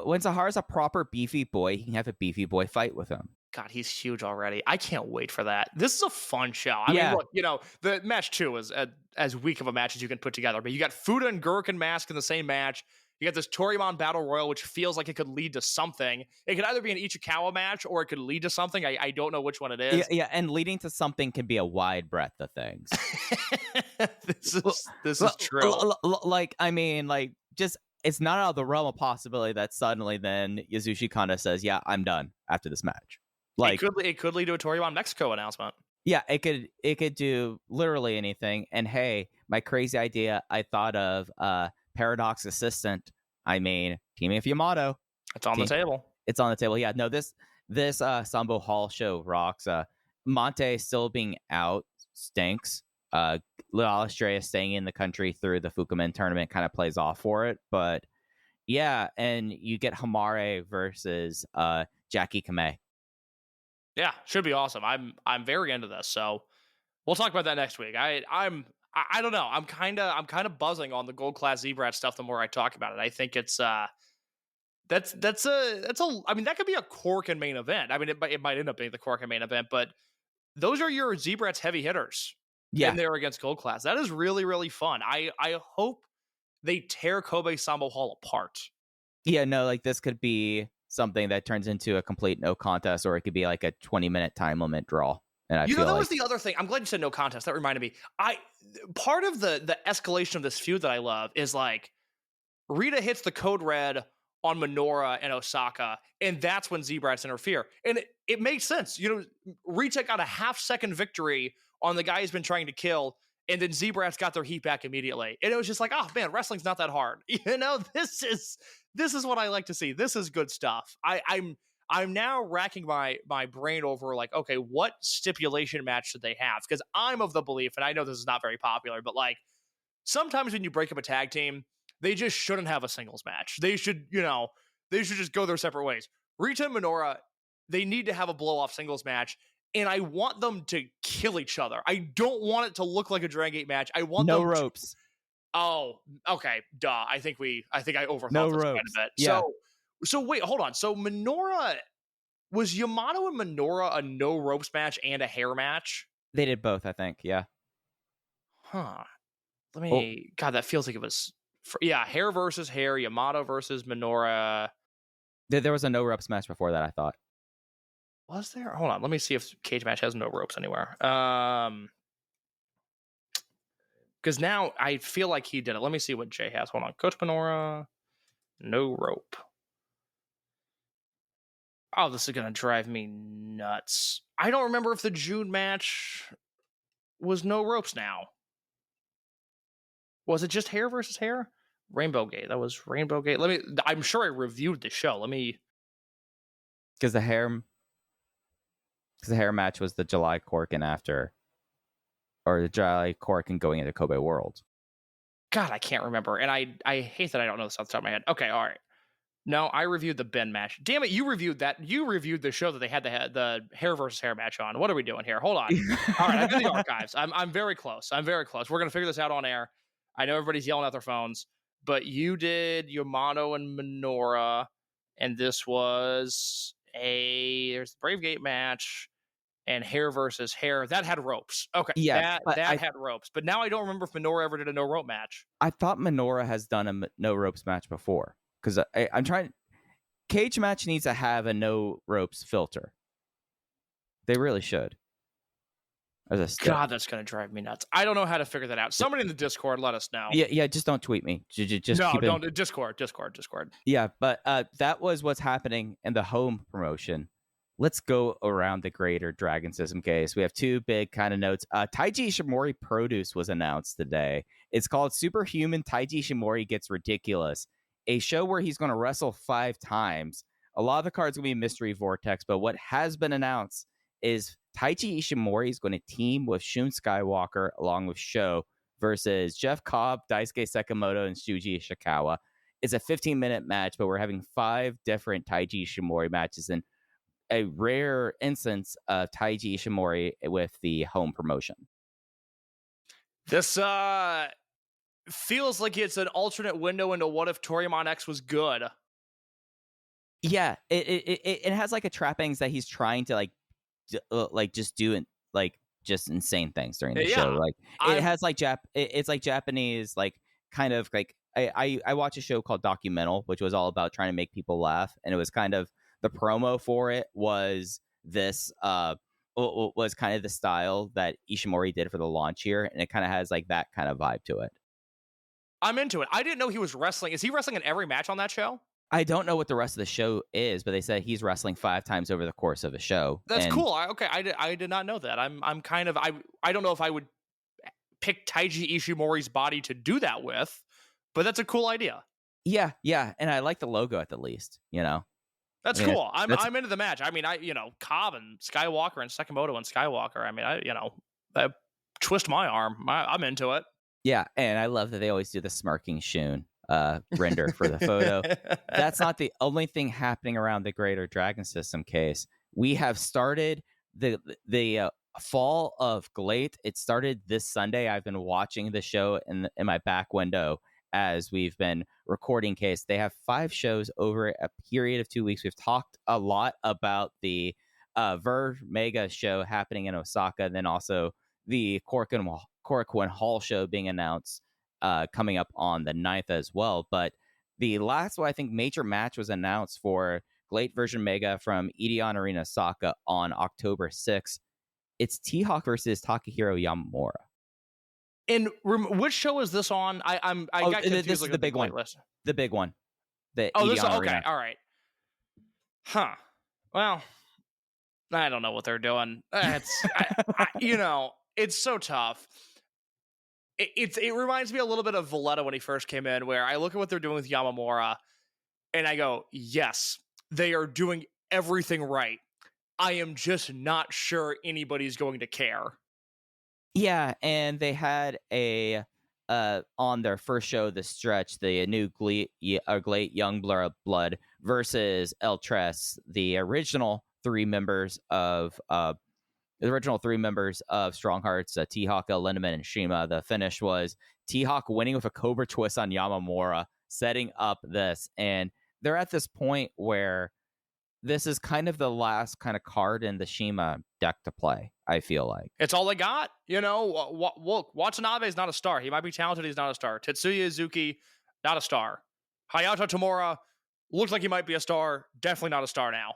when Sahara's a proper beefy boy, he can have a beefy boy fight with him. God, he's huge already. I can't wait for that. This is a fun show. I mean, look, the match 2 is as weak of a match as you can put together, but you got Fuda and Gurken Mask in the same match. You got this Torimon Battle Royal, which feels like it could lead to something. It could either be an Ichikawa match or it could lead to something. I don't know which one it is. Yeah, and leading to something can be a wide breadth of things. This is true. Just it's not out of the realm of possibility that suddenly then Yasushi Kanda says, yeah, I'm done after this match. Like it could lead to a Toryumon Mexico announcement. yeah, it could do literally anything. And hey, my crazy idea I thought of Paradox Assistant. I mean, teaming with Yamato. It's on the table. It's on the table. Yeah, no, this Sambo Hall show rocks. Monte still being out stinks. Little Australia staying in the country through the Fukumen tournament kind of plays off for it. But yeah, and you get Homare versus Jackie Kamei. Yeah, should be awesome. I'm very into this. So we'll talk about that next week. I don't know. I'm kind of buzzing on the gold class Z-Brat stuff the more I talk about it. I think it's that's a I mean, that could be a Corkin main event. I mean, it might end up being the Corkin main event, but those are your Z-Brats heavy hitters. Yeah. And they're against gold class. That is really, really fun. I hope they tear Kobe Sambo Hall apart. Yeah, no, like this could be something that turns into a complete no contest, or it could be like a 20-minute time limit draw. And I feel that like... was the other thing. I'm glad you said no contest. That reminded me. Part of the escalation of this feud that I love is like Riiita hits the code red on Minoura and Osaka, and that's when Z-Brats interfere. And it makes sense. Riiita got a half-second victory on the guy he's been trying to kill, and then Z-Brats got their heat back immediately. And it was just like, oh man, wrestling's not that hard. This is what I like to see. This is good stuff. I'm now racking my brain over like, okay, what stipulation match should they have? Because I'm of the belief, and I know this is not very popular, but like sometimes when you break up a tag team, they just shouldn't have a singles match. They should just go their separate ways. Riiita and Minoura, they need to have a blow-off singles match, and I want them to kill each other. I don't want it to look like a Dragongate match. I want no them ropes. Oh, okay. Duh. I think I overthought no this ropes. quite a bit. Yeah. So wait, hold on. So Minoura, was Yamato and Minoura a no ropes match and a hair match? They did both, I think. Yeah. Huh. God, that feels like it was. Hair versus hair. Yamato versus Minoura. There was a no ropes match before that, I thought. Was there? Hold on. Let me see if cage match has no ropes anywhere. Because now I feel like he did it. Let me see what Jay has. Hold on. Kota Minoura, no rope. Oh, this is going to drive me nuts. I don't remember if the June match was no ropes now. Was it just hair versus hair? Rainbow Gate. That was Rainbow Gate. I'm sure I reviewed the show. Because the hair match was the July Corkin after. Or the July Corkin going into Kobe World. God, I can't remember. And I hate that I don't know this off the top of my head. Okay, all right. No, I reviewed the Ben match. Damn it, you reviewed that. You reviewed the show that they had the hair versus hair match on. What are we doing here? Hold on. All right, I'm in the archives. I'm very close. We're going to figure this out on air. I know everybody's yelling at their phones, but you did Yamato and Minoura, and this was there's the Brave Gate match and hair versus hair. That had ropes. Okay, yeah, that had ropes. But now I don't remember if Minoura ever did a no rope match. I thought Minoura has done a no ropes match before. Because I'm trying... Cage match needs to have a no ropes filter. They really should. God, that's going to drive me nuts. I don't know how to figure that out. Somebody in the Discord, let us know. Yeah, just don't tweet me. Just no, keep don't. Discord. Yeah, but that was what's happening in the home promotion. Let's go around the greater Dragon System case. We have two big kind of notes. Taiji Ishimori Produce was announced today. It's called Superhuman Taiji Ishimori Gets Ridiculous. A show where he's going to wrestle 5 times. A lot of the cards going to be Mystery Vortex, but what has been announced is Taiji Ishimori is going to team with Shun Skywalker along with Sho versus Jeff Cobb, Daisuke Sekimoto, and Shuji Ishikawa. It's a 15-minute match, but we're having 5 different Taiji Ishimori matches and a rare instance of Taiji Ishimori with the home promotion. This feels like it's an alternate window into what if Toryumon X was good. Yeah, it has like a trappings that he's trying to just do just insane things during the show. Like it has like it's like Japanese kind of like I watch a show called Documental, which was all about trying to make people laugh, and it was kind of the promo for it was this was kind of the style that Ishimori did for the launch here, and it kind of has like that kind of vibe to it. I'm into it. I didn't know he was wrestling. Is he wrestling in every match on that show? I don't know what the rest of the show is, but they said he's wrestling 5 times over the course of a show. That's and cool. I did not know that. I'm kind of I don't know if I would pick Taiji Ishimori's body to do that with, but that's a cool idea. Yeah, and I like the logo at the least. That's I mean, cool. I'm into the match. I mean, Cobb and Skywalker and Sekimoto and Skywalker. I mean, I twist my arm. I'm into it. Yeah, and I love that they always do the smirking Shun render for the photo. That's not the only thing happening around the Greater Dragon System case. We have started the fall of GLEAT. It started this Sunday. I've been watching the show in my back window as we've been recording case. They have 5 shows over a period of 2 weeks. We've talked a lot about the Verve Mega show happening in Osaka, and then also the Korakuen Hall show being announced coming up on the 9th as well. But the last I think major match was announced for GLEAT version Mega from Edion Arena Osaka on October 6th. It's T-Hawk versus Takahiro Yamamura. And which show is this on? I got confused. This is the big one. List. The big one. The this Edion okay. Arena. All right. Huh. Well, I don't know what they're doing. It's it's so tough. It reminds me a little bit of Valletta when he first came in, where I look at what they're doing with Yamamura, and I go, yes, they are doing everything right. I am just not sure anybody's going to care. Yeah, and they had a on their first show, The Stretch, the new GLEAT Young Blood versus El Tres, the original 3 members of Strong Hearts, T-Hawk, El Lindemann, and Shima. The finish was T-Hawk winning with a Cobra Twist on Yamamura, setting up this. And they're at this point where this is kind of the last kind of card in the Shima deck to play, I feel like. It's all they got. Look, Watanabe is not a star. He might be talented. He's not a star. Tetsuya Izuki, not a star. Hayato Tamura looks like he might be a star. Definitely not a star now.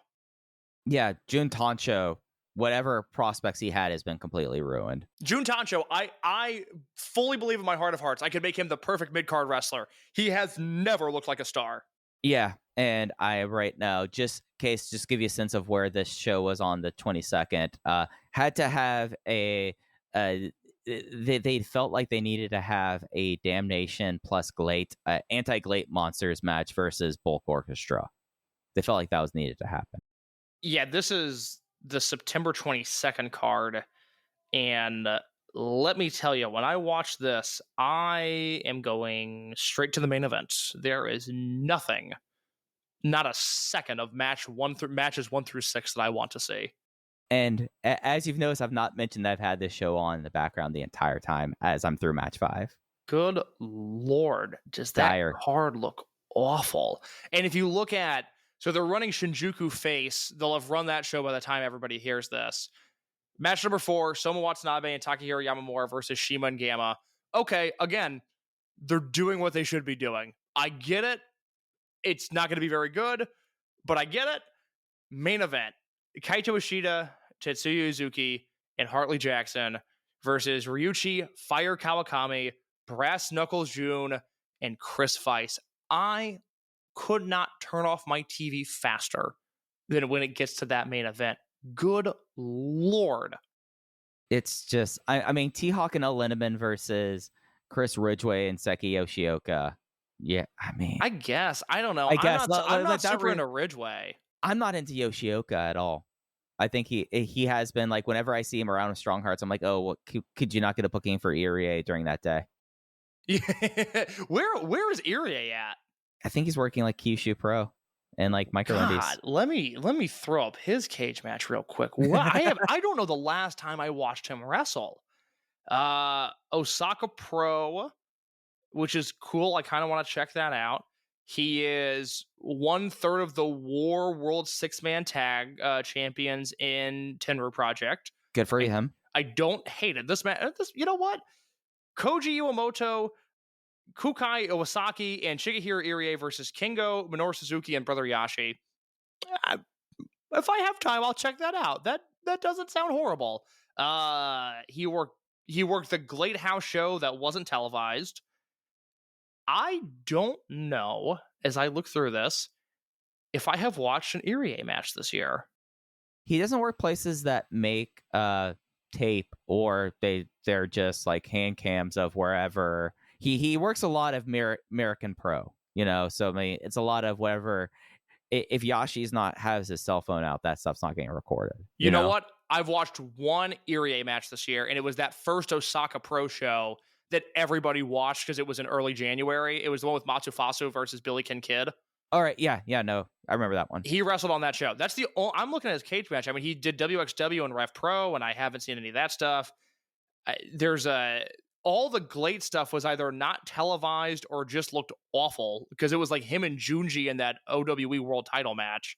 Yeah, Jun Tancho, whatever prospects he had has been completely ruined. Jun Tancho, I fully believe in my heart of hearts I could make him the perfect mid-card wrestler. He has never looked like a star. Yeah, and I right now, just give you a sense of where this show was on the 22nd, had to have they felt like they needed to have a Damnation plus GLEAT, anti-GLEAT Monsters match versus Bulk Orchestra. They felt like that was needed to happen. Yeah, this is the September 22nd card, and let me tell you, when I watch this, I am going straight to the main event. There is nothing, not a second of matches 1 through 6 that I want to see. And as you've noticed, I've not mentioned that I've had this show on in the background the entire time as I'm through match 5. Good Lord, does that card look awful? And if you look at, so they're running Shinjuku Face. They'll have run that show by the time everybody hears this. Match number 4, Soma Watanabe and Takahiro Yamamura versus Shima and Gamma. Okay, again, they're doing what they should be doing. I get it. It's not going to be very good, but I get it. Main event, Kaito Ishida, Tetsuya Izuki, and Hartley Jackson versus Ryuichi, Fire Kawakami, Brass Knuckles June, and Chris Weiss. I could not turn off my TV faster than when it gets to that main event. Good Lord. It's just, I mean, T-Hawk and El Lindemann versus Chris Ridgway and Seki Yoshioka. Yeah, I mean, I guess. I don't know. I'm not super into Ridgway. I'm not into Yoshioka at all. I think he has been, like, whenever I see him around with Strong Hearts, I'm like, oh, well, could you not get a booking for Irie during that day? Yeah. Where is Irie at? I think he's working like Kyushu Pro and like Micro Indies. Let me throw up his cage match real quick. I don't know the last time I watched him wrestle. Osaka Pro, which is cool. I kind of want to check that out. He is 1/3 of the War World 6-Man Tag champions in Tenru Project. Good for him. I don't hate it. This man, you know what? Koji Iwamoto, Kukai Iwasaki, and Shigehiro Irie versus Kingo, Minoru Suzuki, and Brother Yashi. If I have time, I'll check that out. That doesn't sound horrible. He worked the GLEAT House show that wasn't televised. I don't know, as I look through this, if I have watched an Irie match this year. He doesn't work places that make tape, or they're just like hand cams of wherever. He works a lot of American Pro, so I mean it's a lot of whatever. If Yashi's not has his cell phone out, that stuff's not getting recorded. You know what? I've watched one Irie match this year, and it was that first Osaka Pro show that everybody watched because it was in early January. It was the one with Matsufasu versus Billy Kid. All right, yeah, no, I remember that one. He wrestled on that show. That's the only, I'm looking at his cage match. I mean, he did WXW and Rev Pro, and I haven't seen any of that stuff. All the GLEAT stuff was either not televised or just looked awful because it was like him and Junji in that OWE World Title match.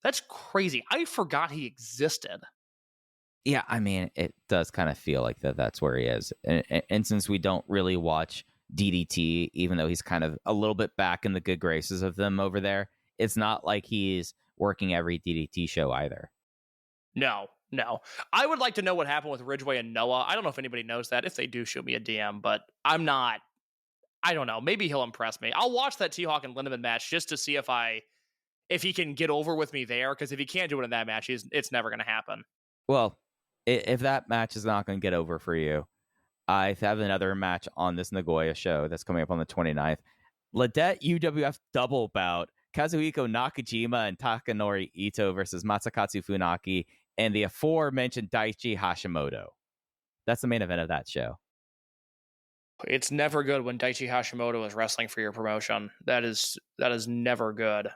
That's crazy. I forgot he existed. Yeah, I mean, it does kind of feel like that's where he is. And since we don't really watch DDT, even though he's kind of a little bit back in the good graces of them over there, it's not like he's working every DDT show either. No. I would like to know what happened with Ridgeway and Noah. I don't know if anybody knows that. If they do, shoot me a DM, but I don't know. Maybe he'll impress me. I'll watch that T-Hawk and Lindemann match just to see if he can get over with me there, because if he can't do it in that match, it's never going to happen. Well, if that match is not going to get over for you, I have another match on this Nagoya show that's coming up on the 29th. Ladette UWF double bout. Kazuhiko Nakajima and Takanori Ito versus Masakatsu Funaki and the aforementioned Daichi Hashimoto. That's the main event of that show. It's never good when Daichi Hashimoto is wrestling for your promotion. That is never good.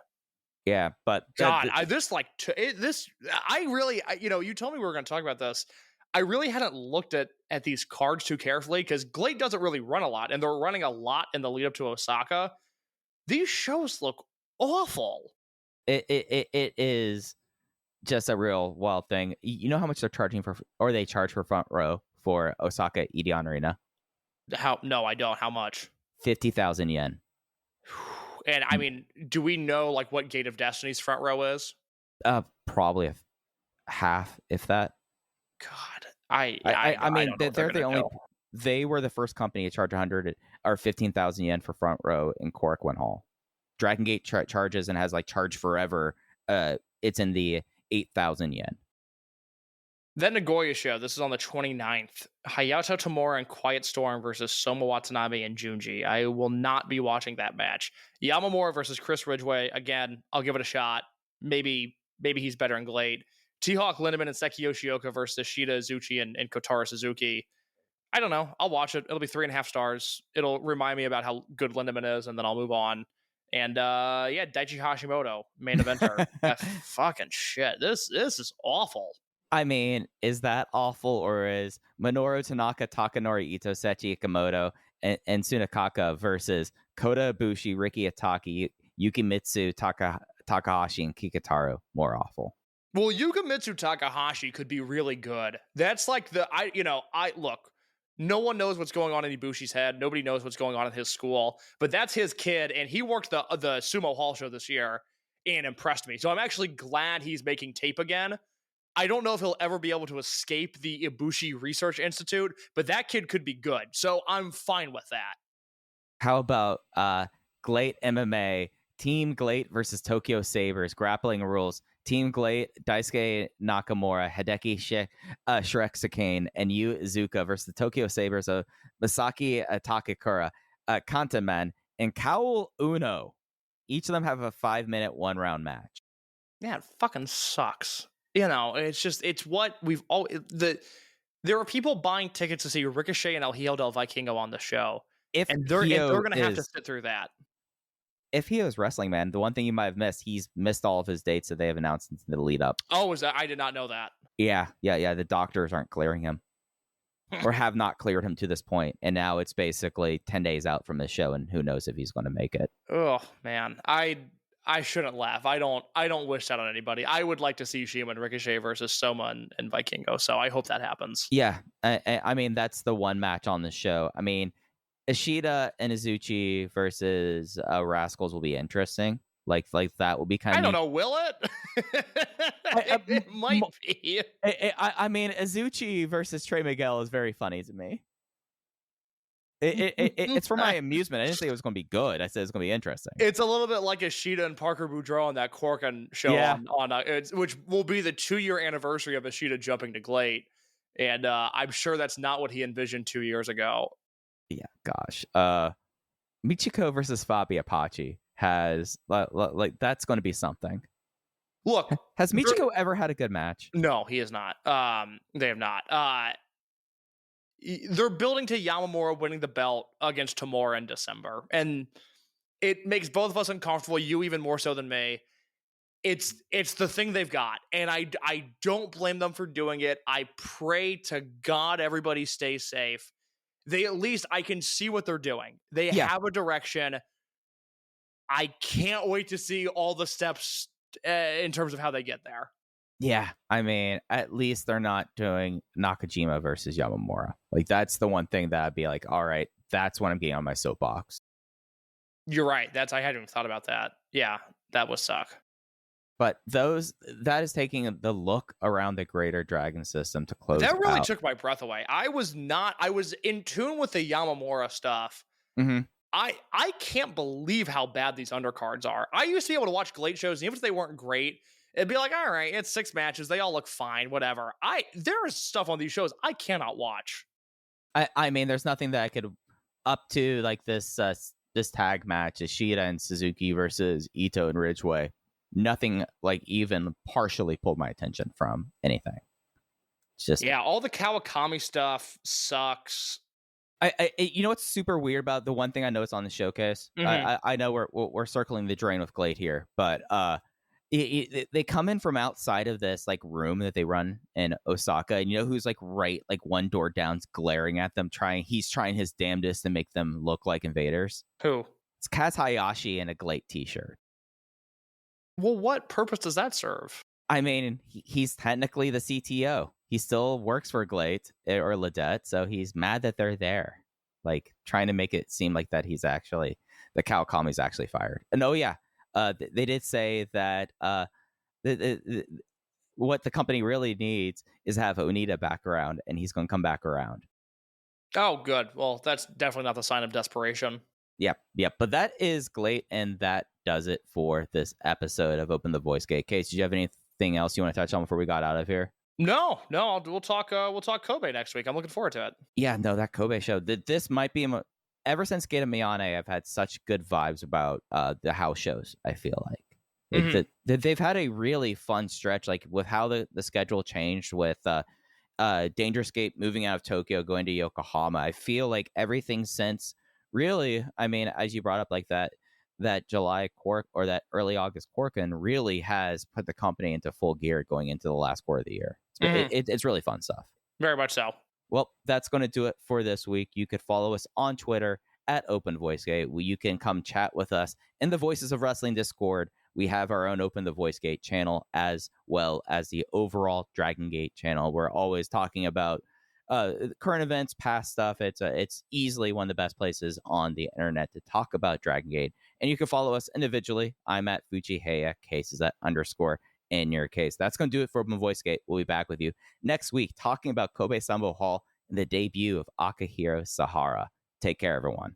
Yeah, but God, you told me we were going to talk about this. I really hadn't looked at these cards too carefully because GLEAT doesn't really run a lot, and they're running a lot in the lead up to Osaka. These shows look awful. It is just a real wild thing. You know how much they're charging they charge for front row for Osaka Edion Arena? No, I don't. How much? 50,000 yen. And I mean, do we know like what Gate of Destiny's front row is? Probably a half, if that. God, I mean, they're the only. They were the first company to charge 100 or 15,000 yen for front row in Korakuen Hall. Dragongate charges and has like charge forever. It's in the 8,000 yen. That Nagoya show, this is on the 29th. Hayato Tamura and Quiet Storm versus Soma Watanabe and Junji. I will not be watching that match. Yamamura versus Chris Ridgway. Again, I'll give it a shot. Maybe he's better in GLEAT. T-Hawk Lindemann and Seki Yoshioka versus Shida Izuchi and Kotaro Suzuki. I don't know. I'll watch it. It'll be 3.5 stars. It'll remind me about how good Lindemann is, and then I'll move on. And Daichi Hashimoto, main eventer. Fucking shit. This is awful. I mean, is that awful, or is Minoru Tanaka, Takanori Ito, Sechi Ikamoto, and Tsunakaka versus Kota Ibushi, Riki Ataki, Yukimitsu, Takahashi, and Kikutaro more awful? Well, Yukimitsu Takahashi could be really good. That's like look, no one knows what's going on in Ibushi's head. Nobody knows what's going on in his school, but that's his kid, and he worked the Sumo Hall show this year and impressed me. So I'm actually glad he's making tape again. I don't know if he'll ever be able to escape the Ibushi Research Institute, but that kid could be good. So I'm fine with that. How about GLEAT MMA, Team GLEAT versus Tokyo Sabres, grappling rules. Team GLEAT, Daisuke Nakamura, Hideki Shrek Sakane, and Yu Izuka versus the Tokyo Sabres of Masaki Takakura, Kantaman, and Kaoru Uno. Each of them have a 5-minute 1-round match. Yeah, it fucking sucks. It's what we've all. There are people buying tickets to see Ricochet and El Hijo del Vikingo on the show, and they're going to have to sit through that. If he was wrestling, man, the one thing you might have missed, he's missed all of his dates that they have announced in the lead up. Oh, is that? I did not know that. Yeah. The doctors aren't clearing him, or have not cleared him to this point, and now it's basically 10 days out from the show, and who knows if he's going to make it. Oh man, I shouldn't laugh. I don't wish that on anybody. I would like to see Shima and Ricochet versus Soma and Vikingo, so I hope that happens. Yeah, I mean, that's the one match on the show. I mean, Ishida and Izuchi versus Rascals will be interesting. Like that will be kind of. I don't know. Will it? It might be. I mean, Izuchi versus Trey Miguel is very funny to me. It's for my amusement. I didn't say it was going to be good. I said it's going to be interesting. It's a little bit like Ishida and Parker Boudreaux on that Corkin show which will be the 2-year anniversary of Ishida jumping to GLEAT. And I'm sure that's not what he envisioned 2 years ago. Yeah, gosh. Michiko versus Fabi Apache has like that's going to be something. Look, has Michiko ever had a good match? No, he has not. They have not. They're building to Yamamura winning the belt against Tamura in December, and it makes both of us uncomfortable. You even more so than me. It's the thing they've got, and I don't blame them for doing it. I pray to God everybody stays safe. They at least I can see what they're doing. They have a direction. I can't wait to see all the steps in terms of how they get there. Yeah, I mean, at least they're not doing Nakajima versus Yamamura. Like, that's the one thing that I'd be like, all right, that's when I'm getting on my soapbox. You're right. I hadn't even thought about that. Yeah, that would suck. But that is taking the look around the Greater Dragon system to close. That really out. took my breath away. I was in tune with the Yamamura stuff. Mm-hmm. I can't believe how bad these undercards are. I used to be able to watch GLEAT shows, and even if they weren't great, it'd be like, all right, it's 6 matches. They all look fine, whatever. There is stuff on these shows I cannot watch. I mean, there's nothing that I could up to like this tag match, Ishida and Suzuki versus Ito and Ridgeway. Nothing like even partially pulled my attention from anything. It's just all the Kawakami stuff sucks. I you know what's super weird about the one thing I noticed on the showcase? Mm-hmm. I know we're circling the drain with GLEAT here, but they come in from outside of this like room that they run in Osaka, and you know who's like right like one door down, glaring at them, he's trying his damnedest to make them look like invaders. Who? It's Kaz Hayashi in a GLEAT t-shirt. Well, what purpose does that serve? I mean, he's technically the CTO. He still works for GLEAT or Ledette, so he's mad that they're there, like trying to make it seem like that he's actually the Kawakami's actually fired. And they did say that what the company really needs is have Onita back around, and he's going to come back around. Oh, good. Well, that's definitely not the sign of desperation. Yep. But that is GLEAT, and that does it for this episode of Open the Voice Gate. Case, did you have anything else you want to touch on before we got out of here? No. We'll talk Kobe next week. I'm looking forward to it. Yeah, no, that Kobe show. This might be ever since Gate of Miyane, I've had such good vibes about the house shows. I feel like they've had a really fun stretch, like with how the schedule changed with Dangerous Gate moving out of Tokyo, going to Yokohama. I feel like everything since really, I mean, as you brought up, like that July Cork or that early August Corkin really has put the company into full gear going into the last quarter of the year. It's really fun stuff. Very much so. Well, that's going to do it for this week. You could follow us on Twitter at Open Voice Gate. You can come chat with us in the Voices of Wrestling Discord. We have our own Open the Voice Gate channel as well as the overall Dragongate channel. We're always talking about current events, past stuff. It's easily one of the best places on the internet to talk about Dragongate. And you can follow us individually. I'm at Fujiheya. Case is at _ in your case. That's going to do it for Open Voice Gate. We'll be back with you next week talking about Kobe Sambo Hall and the debut of Akihiro Sahara. Take care, everyone.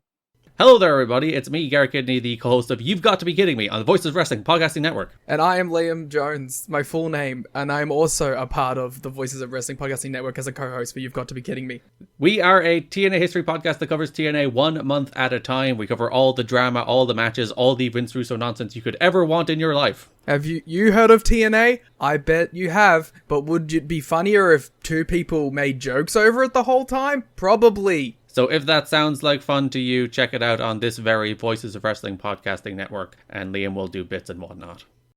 Hello there, everybody. It's me, Garrett Kidney, the co-host of You've Got to Be Kidding Me on the Voices of Wrestling Podcasting Network. And I am Liam Jones, my full name, and I'm also a part of the Voices of Wrestling Podcasting Network as a co-host for You've Got to Be Kidding Me. We are a TNA history podcast that covers TNA 1 month at a time. We cover all the drama, all the matches, all the Vince Russo nonsense you could ever want in your life. Have you heard of TNA? I bet you have, but would it be funnier if 2 people made jokes over it the whole time? Probably. So if that sounds like fun to you, check it out on this very Voices of Wrestling Podcasting Network, and Liam will do bits and whatnot.